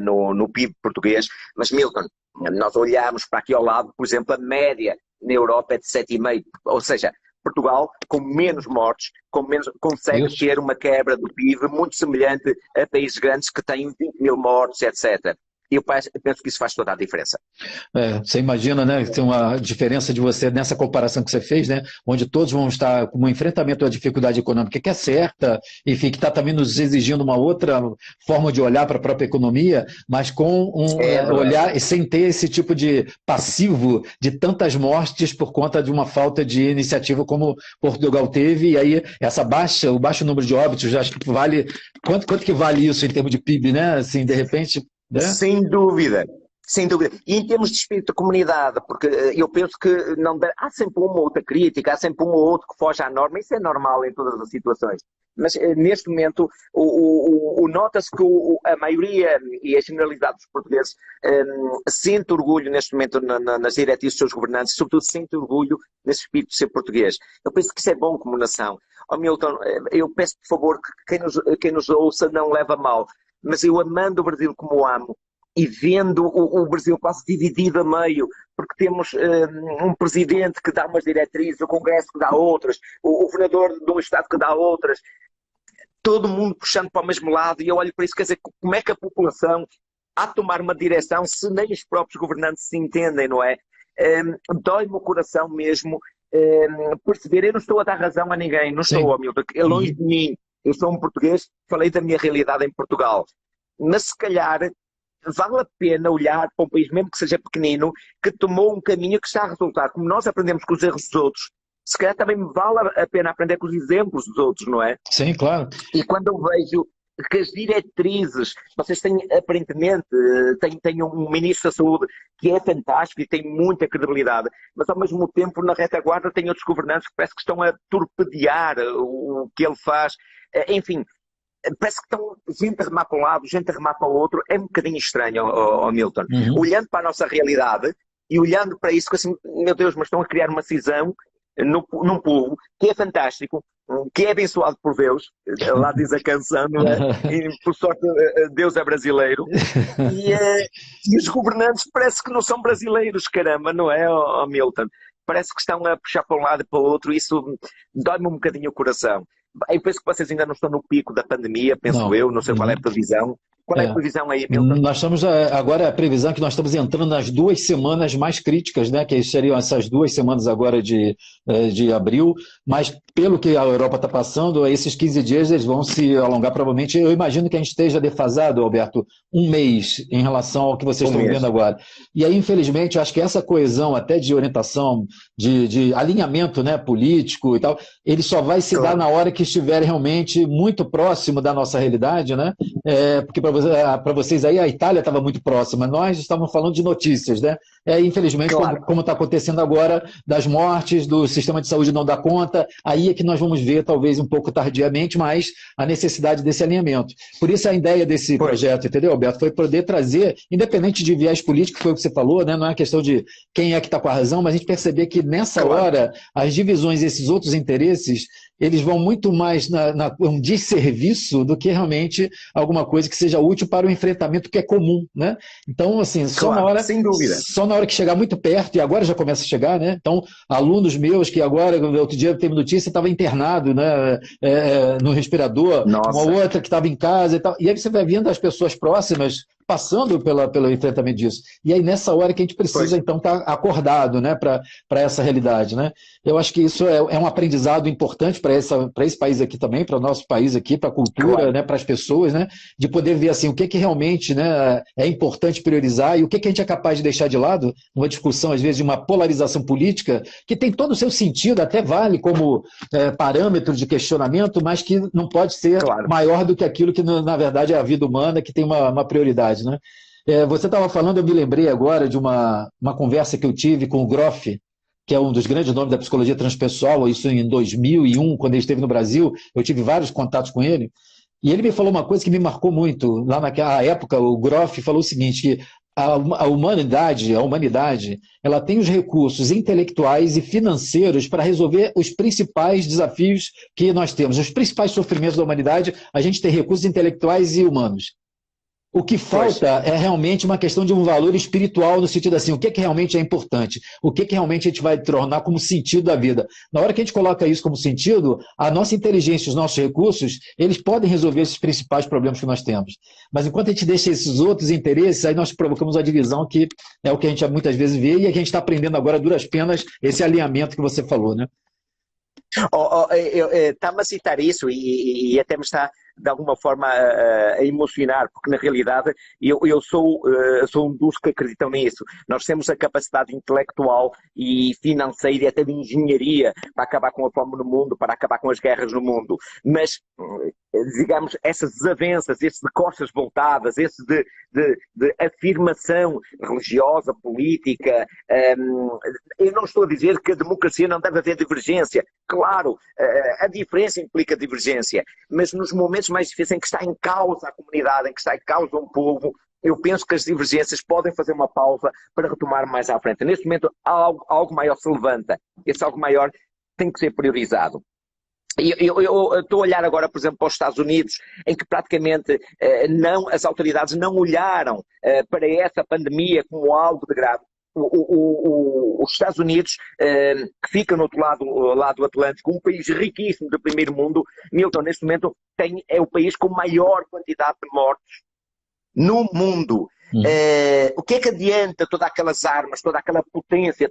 no PIB português, mas Milton, nós olhamos para aqui ao lado, por exemplo, a média na Europa é de 7,5%, ou seja, Portugal, com menos mortes, consegue ter uma quebra do PIB muito semelhante a países grandes que têm 20 mil mortes, etc. Eu penso que isso faz toda a diferença. Você imagina, né? Tem uma diferença de você nessa comparação que você fez, né? Onde todos vão estar com um enfrentamento à dificuldade econômica que é certa, enfim, que está também nos exigindo uma outra forma de olhar para a própria economia, mas com olhar e sem ter esse tipo de passivo de tantas mortes por conta de uma falta de iniciativa como Portugal teve, e aí o baixo número de óbitos, acho que vale. Quanto que vale isso em termos de PIB, né? Assim, de repente. Né? Sem dúvida. Sem dúvida. E em termos de espírito de comunidade, porque eu penso que há sempre uma ou outra crítica, há sempre um ou outro que foge à norma, isso é normal em todas as situações. Mas neste momento nota-se que a maioria e a generalidade dos portugueses sente orgulho neste momento nas diretivas dos seus governantes, sobretudo sente orgulho nesse espírito de ser português. Eu penso que isso é bom como nação. Milton, eu peço por favor que quem nos ouça não leve a mal, mas eu amando o Brasil como o amo, e vendo o Brasil quase dividido a meio, porque temos um presidente que dá umas diretrizes, o Congresso que dá outras, o governador de um Estado que dá outras, todo mundo puxando para o mesmo lado, e eu olho para isso, quer dizer, como é que a população há de tomar uma direção se nem os próprios governantes se entendem, não é? Dói-me o coração mesmo perceber, eu não estou a dar razão a ninguém, não estou, Milton, é longe de mim, eu sou um português, falei da minha realidade em Portugal, mas se calhar vale a pena olhar para um país, mesmo que seja pequenino, que tomou um caminho que está a resultar. Como nós aprendemos com os erros dos outros, se calhar também vale a pena aprender com os exemplos dos outros, não é? Sim, claro. E quando eu vejo que as diretrizes, vocês têm, aparentemente, têm um ministro da Saúde que é fantástico e tem muita credibilidade, mas ao mesmo tempo na retaguarda tem outros governantes que parece que estão a torpedear o que ele faz. Enfim, parece que estão gente a remar para um lado, gente a remar para o outro. É um bocadinho estranho, Milton. Olhando para a nossa realidade e olhando para isso, que assim, meu Deus, mas estão a criar uma cisão num povo que é fantástico, que é abençoado por Deus, lá diz a canção, não é? E por sorte Deus é brasileiro, e os governantes parece que não são brasileiros, caramba, não é, Milton? Parece que estão a puxar para um lado e para o outro, e isso dói-me um bocadinho o coração. Eu penso que vocês ainda não estão no pico da pandemia, não sei qual é a previsão. Qual é a previsão aí, Milton? Nós estamos agora, a previsão é que nós estamos entrando nas 2 semanas mais críticas, né? Que seriam essas 2 semanas agora de abril, mas pelo que a Europa está passando, esses 15 dias eles vão se alongar provavelmente. Eu imagino que a gente esteja defasado, Alberto, 1 mês em relação ao que vocês estão vendo agora. E aí, infelizmente, eu acho que essa coesão até de orientação, de alinhamento, né, político e tal, ele só vai se dar na hora que estiver realmente muito próximo da nossa realidade, né? Porque para vocês aí a Itália estava muito próxima, nós estávamos falando de notícias, né? Infelizmente, como está acontecendo agora, das mortes, do sistema de saúde não dá conta, aí é que nós vamos ver, talvez um pouco tardiamente, mas a necessidade desse alinhamento. Por isso a ideia desse projeto, entendeu, Alberto? Foi poder trazer, independente de viés político, foi o que você falou, né? Não é questão de quem é que está com a razão, mas a gente perceber que nessa hora, as divisões, esses outros interesses, eles vão muito mais um desserviço do que realmente alguma coisa que seja útil para o enfrentamento que é comum, né? Então, assim, sem dúvida. Só na hora que chegar muito perto, e agora já começa a chegar, né? Então, alunos meus que agora, outro dia teve notícia, estava internado, né? No respirador, uma outra que estava em casa e tal. E aí você vai vendo as pessoas próximas passando pelo enfrentamento disso. E aí, nessa hora que a gente precisa, então, estar acordado, né, para essa realidade, né? Eu acho que isso é um aprendizado importante para esse país aqui também, para o nosso país aqui, para a cultura, né, para as pessoas, né, de poder ver assim, o que realmente, né, é importante priorizar e o que a gente é capaz de deixar de lado, numa discussão, às vezes, de uma polarização política, que tem todo o seu sentido, até vale como parâmetro de questionamento, mas que não pode ser maior do que aquilo que, na verdade, é a vida humana, que tem uma prioridade. Né? Você estava falando, eu me lembrei agora de uma conversa que eu tive com o Groff, que é um dos grandes nomes da psicologia transpessoal, isso em 2001, quando ele esteve no Brasil, eu tive vários contatos com ele, e ele me falou uma coisa que me marcou muito. Lá naquela época, o Groff falou o seguinte, que a humanidade, ela tem os recursos intelectuais e financeiros para resolver os principais desafios que nós temos, os principais sofrimentos da humanidade, a gente tem recursos intelectuais e humanos. O que falta é realmente uma questão de um valor espiritual, no sentido assim, o que realmente é importante, o que realmente a gente vai tornar como sentido da vida. Na hora que a gente coloca isso como sentido, a nossa inteligência, os nossos recursos, eles podem resolver esses principais problemas que nós temos. Mas enquanto a gente deixa esses outros interesses, aí nós provocamos a divisão, que é o que a gente muitas vezes vê, e a gente está aprendendo agora, a duras penas, esse alinhamento que você falou, né? Está-me a citar isso e até me está de alguma forma a emocionar, porque na realidade eu sou um dos que acreditam nisso. Nós temos a capacidade intelectual e financeira e até de engenharia para acabar com a fome no mundo, para acabar com as guerras no mundo, mas digamos, essas desavenças, esse de costas voltadas, esse de afirmação religiosa, política, eu não estou a dizer que a democracia não deve haver divergência. Claro, a diferença implica divergência, mas nos momentos mais difíceis em que está em causa a comunidade, em que está em causa um povo, eu penso que as divergências podem fazer uma pausa para retomar mais à frente. Neste momento, algo maior se levanta. Esse algo maior tem que ser priorizado. Eu estou a olhar agora, por exemplo, para os Estados Unidos, em que praticamente as autoridades não olharam para essa pandemia como algo de grave. Os Estados Unidos, que fica no outro lado do Atlântico, um país riquíssimo do primeiro mundo, Milton, neste momento é o país com maior quantidade de mortes no mundo. O que é que adianta todas aquelas armas, toda aquela potência,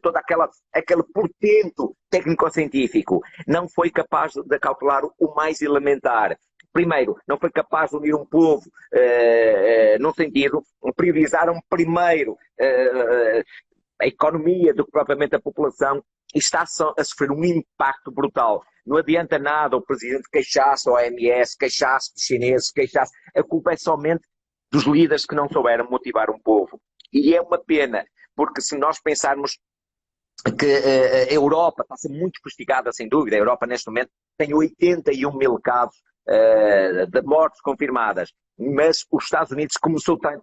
aquele portento técnico-científico? Não foi capaz de cautelar o mais elementar. Primeiro, não foi capaz de unir um povo, num sentido, priorizaram primeiro a economia do que propriamente a população, e está a sofrer um impacto brutal. Não adianta nada o presidente queixar-se ao OMS, queixar-se dos chineses, queixar-se. A culpa é somente dos líderes que não souberam motivar um povo. E é uma pena, porque se nós pensarmos que a Europa está a ser muito castigada, sem dúvida, a Europa neste momento tem 81 mil casos de mortes confirmadas, mas os Estados Unidos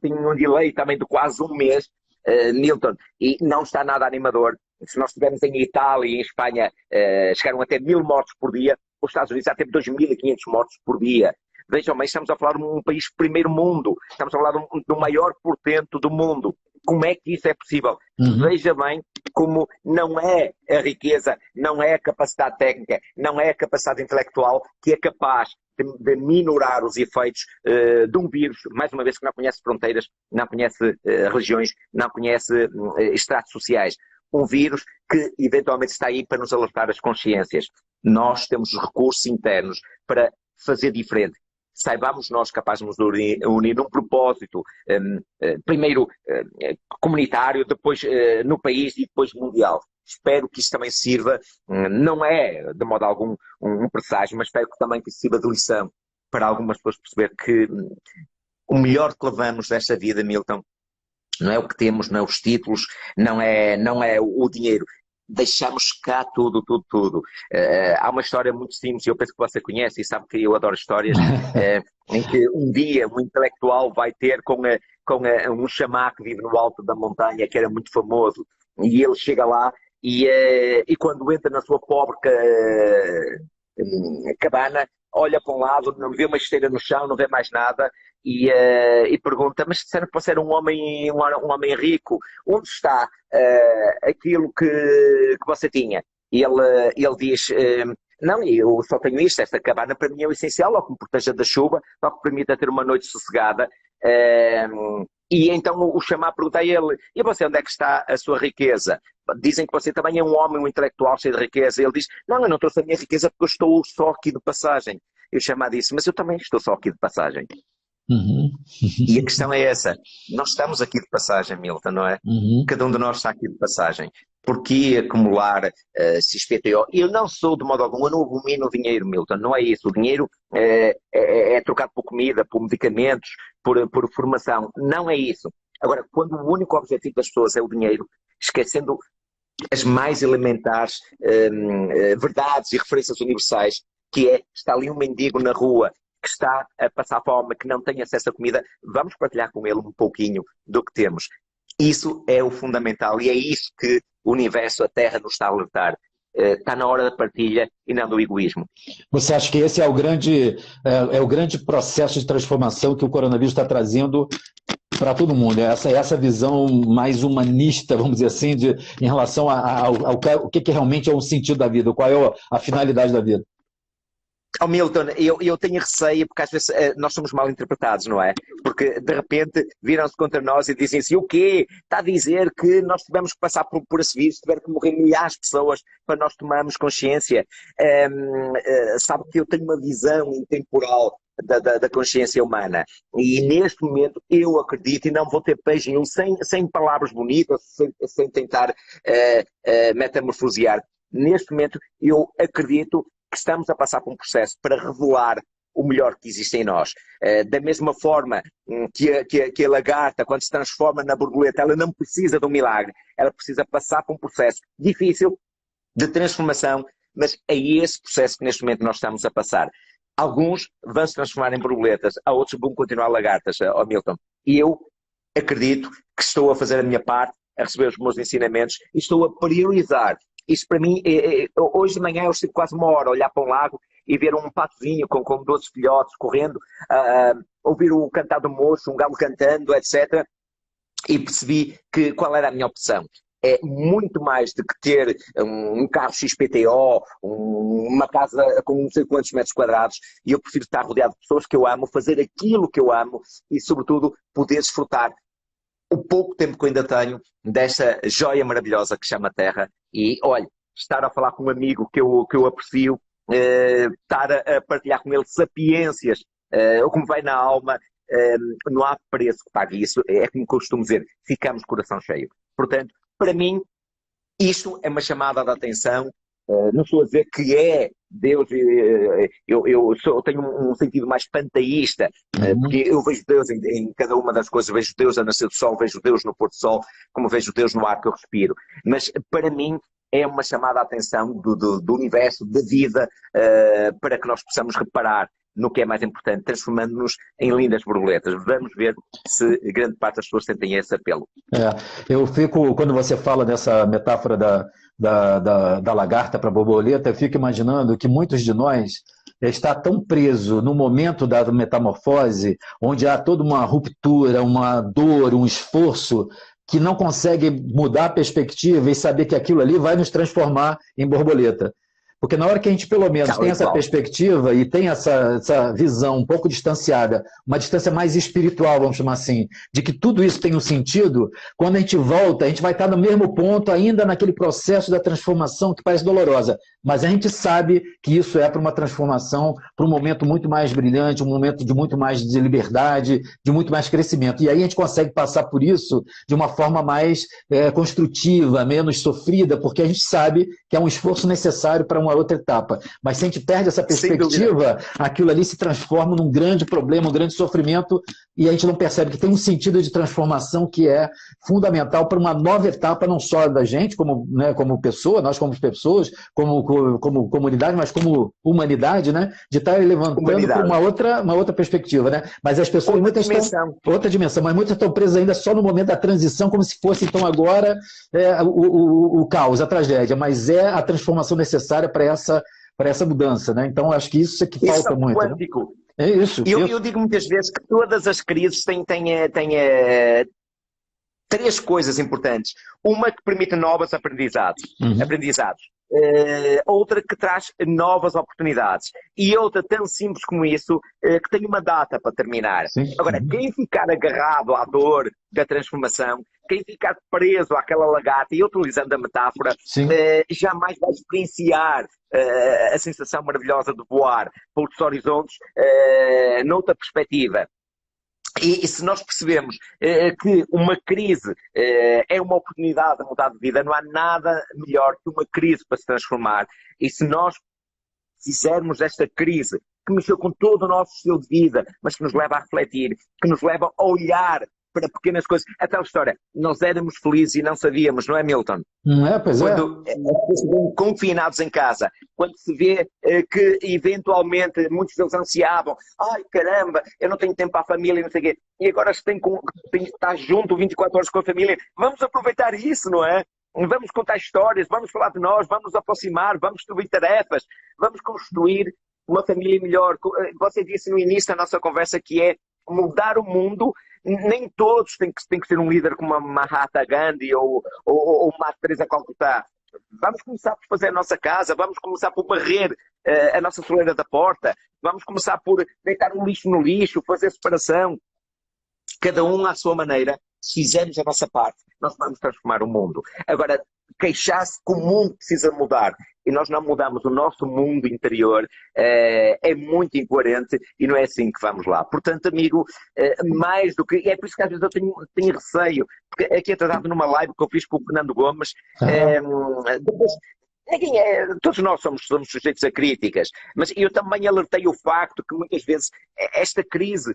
tem um delay também de quase um mês, Milton, e não está nada animador. Se nós estivermos em Itália e em Espanha, chegaram até 1000 mortes por dia, os Estados Unidos já teve 2500 mortes por dia. Vejam, mas estamos a falar de um país primeiro mundo, estamos a falar do maior portento do mundo. Como é que isso é possível? Veja bem como não é a riqueza, não é a capacidade técnica, não é a capacidade intelectual que é capaz de minorar os efeitos de um vírus, mais uma vez que não conhece fronteiras, não conhece regiões, não conhece estratos sociais. Um vírus que eventualmente está aí para nos alertar as consciências. Nós temos os recursos internos para fazer diferente. Saibamos nós capazes de nos unir num propósito, primeiro comunitário, depois no país e depois mundial. Espero que isso também sirva, não é de modo algum um presságio, mas espero que também que isso sirva de lição para algumas pessoas perceber que o melhor que levamos desta vida, Milton, não é o que temos, não é os títulos, não é o dinheiro. Deixamos cá tudo. Há uma história muito simples, eu penso que você conhece e sabe que eu adoro histórias, em que um dia um intelectual vai ter com um xamã que vive no alto da montanha, que era muito famoso, e ele chega lá e quando entra na sua pobre cabana, olha para um lado, não vê uma esteira no chão, não vê mais nada, e pergunta, mas disseram que você era um homem rico, onde está aquilo que você tinha? E ele diz, não, eu só tenho isto, esta cabana para mim é o essencial, ao que me proteja da chuva, ao que me permita ter uma noite sossegada. E então o chamar pergunta a ele, e você, onde é que está a sua riqueza? Dizem que você também é um homem, um intelectual cheio de riqueza. Ele diz, não, eu não trouxe a minha riqueza porque eu estou só aqui de passagem. E o chamar disse, mas eu também estou só aqui de passagem. E a questão é essa, nós estamos aqui de passagem, Milton, não é? Cada um de nós está aqui de passagem. Por que acumular XPTO? Eu não sou de modo algum, eu não abomino o dinheiro, Milton, não é isso. O dinheiro é trocado por comida, por medicamentos, por formação, não é isso. Agora, quando o único objetivo das pessoas é o dinheiro, esquecendo as mais elementares verdades e referências universais, que está ali um mendigo na rua, que está a passar fome, que não tem acesso à comida, vamos partilhar com ele um pouquinho do que temos. Isso é o fundamental e é isso que o universo, a Terra, nos está a alertar. está na hora da partilha e não do egoísmo. Você acha que esse é o grande processo de transformação que o coronavírus está trazendo para todo mundo? Essa visão mais humanista, vamos dizer assim, em relação ao que realmente é o sentido da vida, qual é a finalidade da vida? Oh, Milton, eu tenho receio porque às vezes nós somos mal interpretados, não é? Porque de repente viram-se contra nós e dizem assim, o quê? Está a dizer que nós tivemos que passar por esse vírus, tiveram que morrer milhares de pessoas para nós tomarmos consciência. Sabe que eu tenho uma visão intemporal da consciência humana e neste momento eu acredito, e não vou ter peixe nenhum, sem palavras bonitas, sem tentar metamorfosear. Neste momento eu acredito que estamos a passar por um processo para revelar o melhor que existe em nós. Da mesma forma que a lagarta, quando se transforma na borboleta, ela não precisa de um milagre, ela precisa passar por um processo difícil de transformação, mas é esse processo que neste momento nós estamos a passar. Alguns vão se transformar em borboletas, há outros vão continuar lagartas, Milton. E eu acredito que estou a fazer a minha parte, a receber os meus ensinamentos e estou a priorizar. Isso para mim, hoje de manhã eu estive quase uma hora a olhar para um lago e ver um patozinho com 12 filhotes correndo, ouvir o cantar do moço, um galo cantando, etc. E percebi qual era a minha opção. É muito mais do que ter um carro XPTO, uma casa com não sei quantos metros quadrados, e eu prefiro estar rodeado de pessoas que eu amo, fazer aquilo que eu amo e, sobretudo, poder desfrutar o pouco tempo que eu ainda tenho desta joia maravilhosa que chama Terra. E, olha, estar a falar com um amigo que eu aprecio, estar a partilhar com ele sapiências, ou como vai na alma, não há preço que pague isso. É como costumo dizer, ficamos de coração cheio. Portanto, para mim, isto é uma chamada de atenção. Não estou a dizer que é Deus, eu tenho um sentido mais panteísta, porque eu vejo Deus em cada uma das coisas, vejo Deus a nascer do sol, vejo Deus no pôr do sol, como vejo Deus no ar que eu respiro. Mas para mim é uma chamada à atenção do universo, da vida, para que nós possamos reparar no que é mais importante, transformando-nos em lindas borboletas. Vamos ver se grande parte das pessoas sentem esse apelo. Eu fico, quando você fala dessa metáfora da lagarta para a borboleta, eu fico imaginando que muitos de nós está tão preso no momento da metamorfose, onde há toda uma ruptura, uma dor, um esforço, que não consegue mudar a perspectiva e saber que aquilo ali vai nos transformar em borboleta. Porque na hora que a gente, pelo menos, tem essa perspectiva e tem essa visão um pouco distanciada, uma distância mais espiritual, vamos chamar assim, de que tudo isso tem um sentido, quando a gente volta, a gente vai estar no mesmo ponto, ainda naquele processo da transformação que parece dolorosa. Mas a gente sabe que isso é para uma transformação, para um momento muito mais brilhante, um momento de muito mais de liberdade, de muito mais crescimento. E aí a gente consegue passar por isso de uma forma mais construtiva, menos sofrida, porque a gente sabe que é um esforço necessário para uma outra etapa. Mas se a gente perde essa perspectiva, aquilo ali se transforma num grande problema, um grande sofrimento, e a gente não percebe que tem um sentido de transformação que é fundamental para uma nova etapa, não só da gente, como pessoa, nós como pessoas, como comunidade, mas como humanidade, né? De estar levantando para uma outra perspectiva, né? Mas as pessoas outra dimensão, mas muitas estão presas ainda só no momento da transição, como se fosse então agora o caos, a tragédia, mas é a transformação necessária para essa mudança, né? Então acho que isso é que falta muito. Quântico. Né? É isso. Eu digo muitas vezes que todas as crises têm três coisas importantes. Uma que permite novos aprendizados. Outra que traz novas oportunidades. E outra tão simples como isso, que tem uma data para terminar. Sim. Agora, quem ficar agarrado à dor da transformação, quem ficar preso àquela lagarta, e utilizando a metáfora, jamais vai experienciar a sensação maravilhosa de voar por outros horizontes noutra perspectiva. E se nós percebemos que uma crise é uma oportunidade de mudar de vida, não há nada melhor que uma crise para se transformar. E se nós fizermos desta crise, que mexeu com todo o nosso estilo de vida, mas que nos leva a refletir, que nos leva a olhar para pequenas coisas. A tal história, nós éramos felizes e não sabíamos, não é, Milton? Pois quando estão confinados em casa, quando se vê que eventualmente muitos deles ansiavam, ai caramba, eu não tenho tempo para a família, não sei o quê, e agora tem que estar junto 24 horas com a família, vamos aproveitar isso, não é? vamos contar histórias, vamos falar de nós, vamos nos aproximar, vamos distribuir tarefas, vamos construir uma família melhor. Você disse no início da nossa conversa que é mudar o mundo. Nem todos têm que ser um líder como uma Mahatma Gandhi ou uma Teresa Calcutá. Vamos começar por fazer a nossa casa, vamos começar por varrer a nossa soleira da porta, vamos começar por deitar o lixo no lixo, fazer separação. Cada um à sua maneira, se fizermos a nossa parte, nós vamos transformar o mundo. Agora, queixar-se que o mundo precisa mudar e nós não mudamos o nosso mundo interior é muito incoerente e não é assim que vamos lá. Portanto, amigo, mais do que... É por isso que às vezes eu tenho receio, porque aqui é tratado numa live que eu fiz com o Fernando Gomes, depois... Todos nós somos sujeitos a críticas, mas eu também alertei o facto que muitas vezes esta crise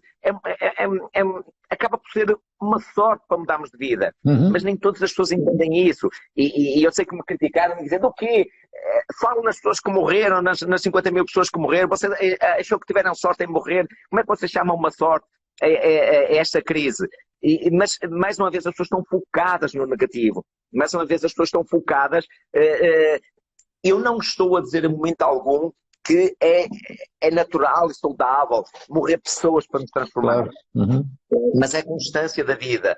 acaba por ser uma sorte para mudarmos de vida, mas nem todas as pessoas entendem isso. E eu sei que me criticaram, me dizendo o quê? Falam nas pessoas que morreram, nas 50 mil pessoas que morreram, você achou que tiveram sorte em morrer, como é que você chama uma sorte a esta crise? Mas, mais uma vez, as pessoas estão focadas no negativo, mais uma vez as pessoas estão focadas... Eu não estou a dizer em momento algum que é natural e saudável morrer pessoas para nos transformar. Claro. Mas é a constância da vida.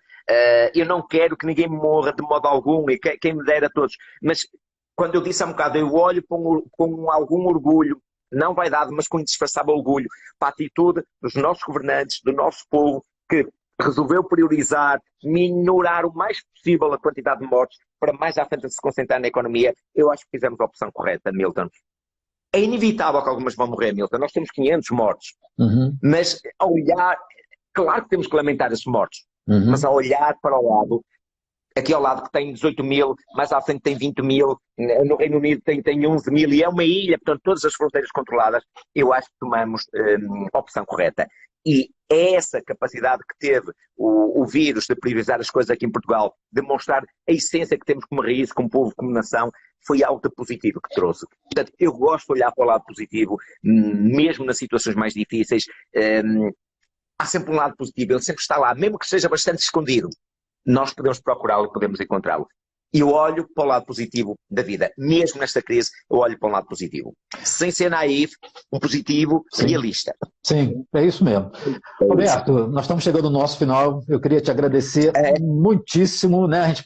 Eu não quero que ninguém morra de modo algum, e quem me dera a todos. Mas quando eu disse há um bocado, eu olho com algum orgulho, não vaidade, mas com indisfarçável orgulho, para a atitude dos nossos governantes, do nosso povo, que resolveu priorizar, minorar o mais possível a quantidade de mortes, para mais à frente se concentrar na economia. Eu acho que fizemos a opção correta, Milton. É inevitável que algumas vão morrer, Milton. Nós temos 500 mortos. Mas ao olhar, claro que temos que lamentar esses mortos, mas ao olhar para o lado, aqui ao lado que tem 18 mil, mais à frente tem 20 mil, no Reino Unido tem 11 mil, e é uma ilha, portanto todas as fronteiras controladas, eu acho que tomamos a opção correta. E essa capacidade que teve o vírus de priorizar as coisas aqui em Portugal, demonstrar a essência que temos como raiz, como povo, como nação, foi algo de positivo que trouxe. Portanto, eu gosto de olhar para o lado positivo, mesmo nas situações mais difíceis. Há sempre um lado positivo, ele sempre está lá, mesmo que seja bastante escondido. Nós podemos procurá-lo e podemos encontrá-lo. E eu olho para o lado positivo da vida. Mesmo nesta crise, eu olho para um lado positivo. Sem ser naif, um positivo realista. Sim, é isso mesmo. Roberto, nós estamos chegando no nosso final. Eu queria te agradecer muitíssimo, né? A gente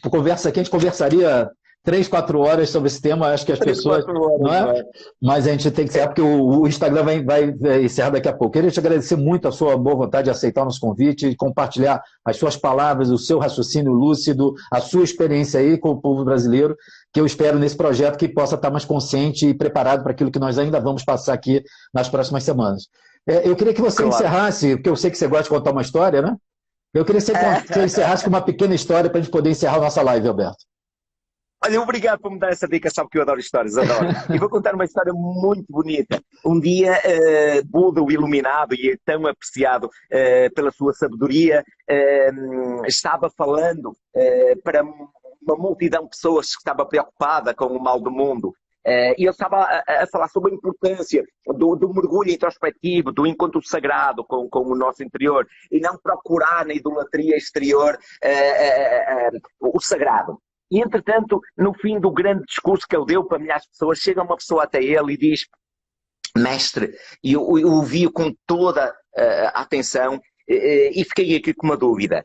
conversaria 3, 4 horas sobre esse tema, acho que as pessoas... Não é? Mas a gente tem que encerrar, porque o Instagram vai encerrar daqui a pouco. Queria te agradecer muito a sua boa vontade de aceitar o nosso convite e compartilhar as suas palavras, o seu raciocínio lúcido, a sua experiência aí com o povo brasileiro, que eu espero nesse projeto que possa estar mais consciente e preparado para aquilo que nós ainda vamos passar aqui nas próximas semanas. Eu queria que você encerrasse, porque eu sei que você gosta de contar uma história, né? Eu queria que você encerrasse com uma pequena história para a gente poder encerrar a nossa live, Alberto. Olha, obrigado por me dar essa dica, sabe que eu adoro histórias, adoro. E vou contar uma história muito bonita. Um dia, Buda, o iluminado e tão apreciado pela sua sabedoria, estava falando para uma multidão de pessoas que estava preocupada com o mal do mundo. E ele estava a falar sobre a importância do mergulho introspectivo, do encontro sagrado com o nosso interior, e não procurar na idolatria exterior o sagrado. E, entretanto, no fim do grande discurso que ele deu para milhares de pessoas, chega uma pessoa até ele e diz: mestre, e eu ouvi-o com toda a atenção e fiquei aqui com uma dúvida.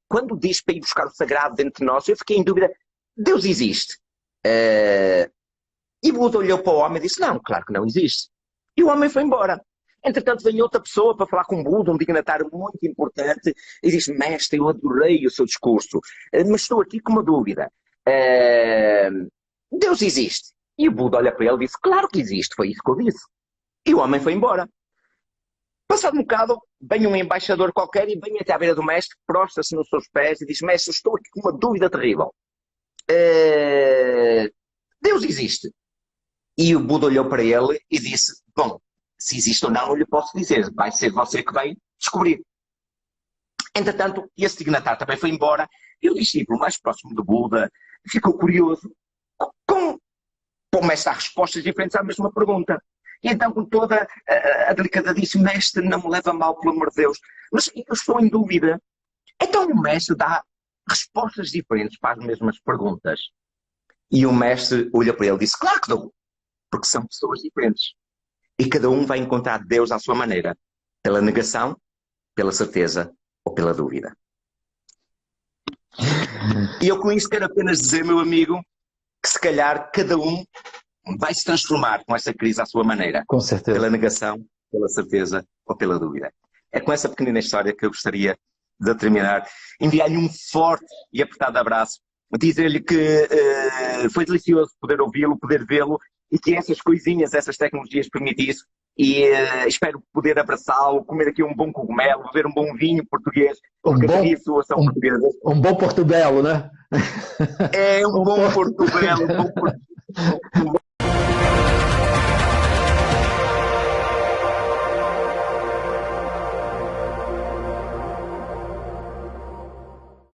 Quando diz para ir buscar o sagrado dentro de nós, eu fiquei em dúvida: Deus existe? E Buda olhou para o homem e disse: não, claro que não existe. E o homem foi embora. Entretanto, vem outra pessoa para falar com Buda, um dignatário muito importante, e diz: mestre, eu adorei o seu discurso, mas estou aqui com uma dúvida. Deus existe? E o Buda olha para ele e disse: claro que existe, foi isso que eu disse. E o homem foi embora. Passado um bocado, vem um embaixador qualquer e vem até à beira do mestre, prostra-se nos seus pés e diz: mestre, estou aqui com uma dúvida terrível. Deus existe? E o Buda olhou para ele e disse: bom, se existe ou não, não lhe posso dizer. Vai ser você que vai descobrir. Entretanto, esse dignatário também foi embora. E o discípulo mais próximo do Buda ficou curioso com o mestre a respostas diferentes à mesma pergunta. E então, com toda a delicadeza, disse: mestre, não me leva a mal, pelo amor de Deus, mas eu estou em dúvida. Então o mestre dá respostas diferentes para as mesmas perguntas. E o mestre olha para ele e diz, claro que dou, porque são pessoas diferentes. E cada um vai encontrar Deus à sua maneira, pela negação, pela certeza ou pela dúvida. E eu com isto quero apenas dizer, meu amigo, que se calhar cada um vai se transformar com esta crise à sua maneira. Com certeza. Pela negação, pela certeza ou pela dúvida. É com essa pequenina história que eu gostaria de terminar. Enviar-lhe um forte e apertado abraço. Dizer-lhe que foi delicioso poder ouvi-lo, poder vê-lo e que essas coisinhas, essas tecnologias permitissem. E espero poder abraçá-lo, comer aqui um bom cogumelo, beber um bom vinho português, porque um bom portobello, né? É um bom portobello, um bom portobello.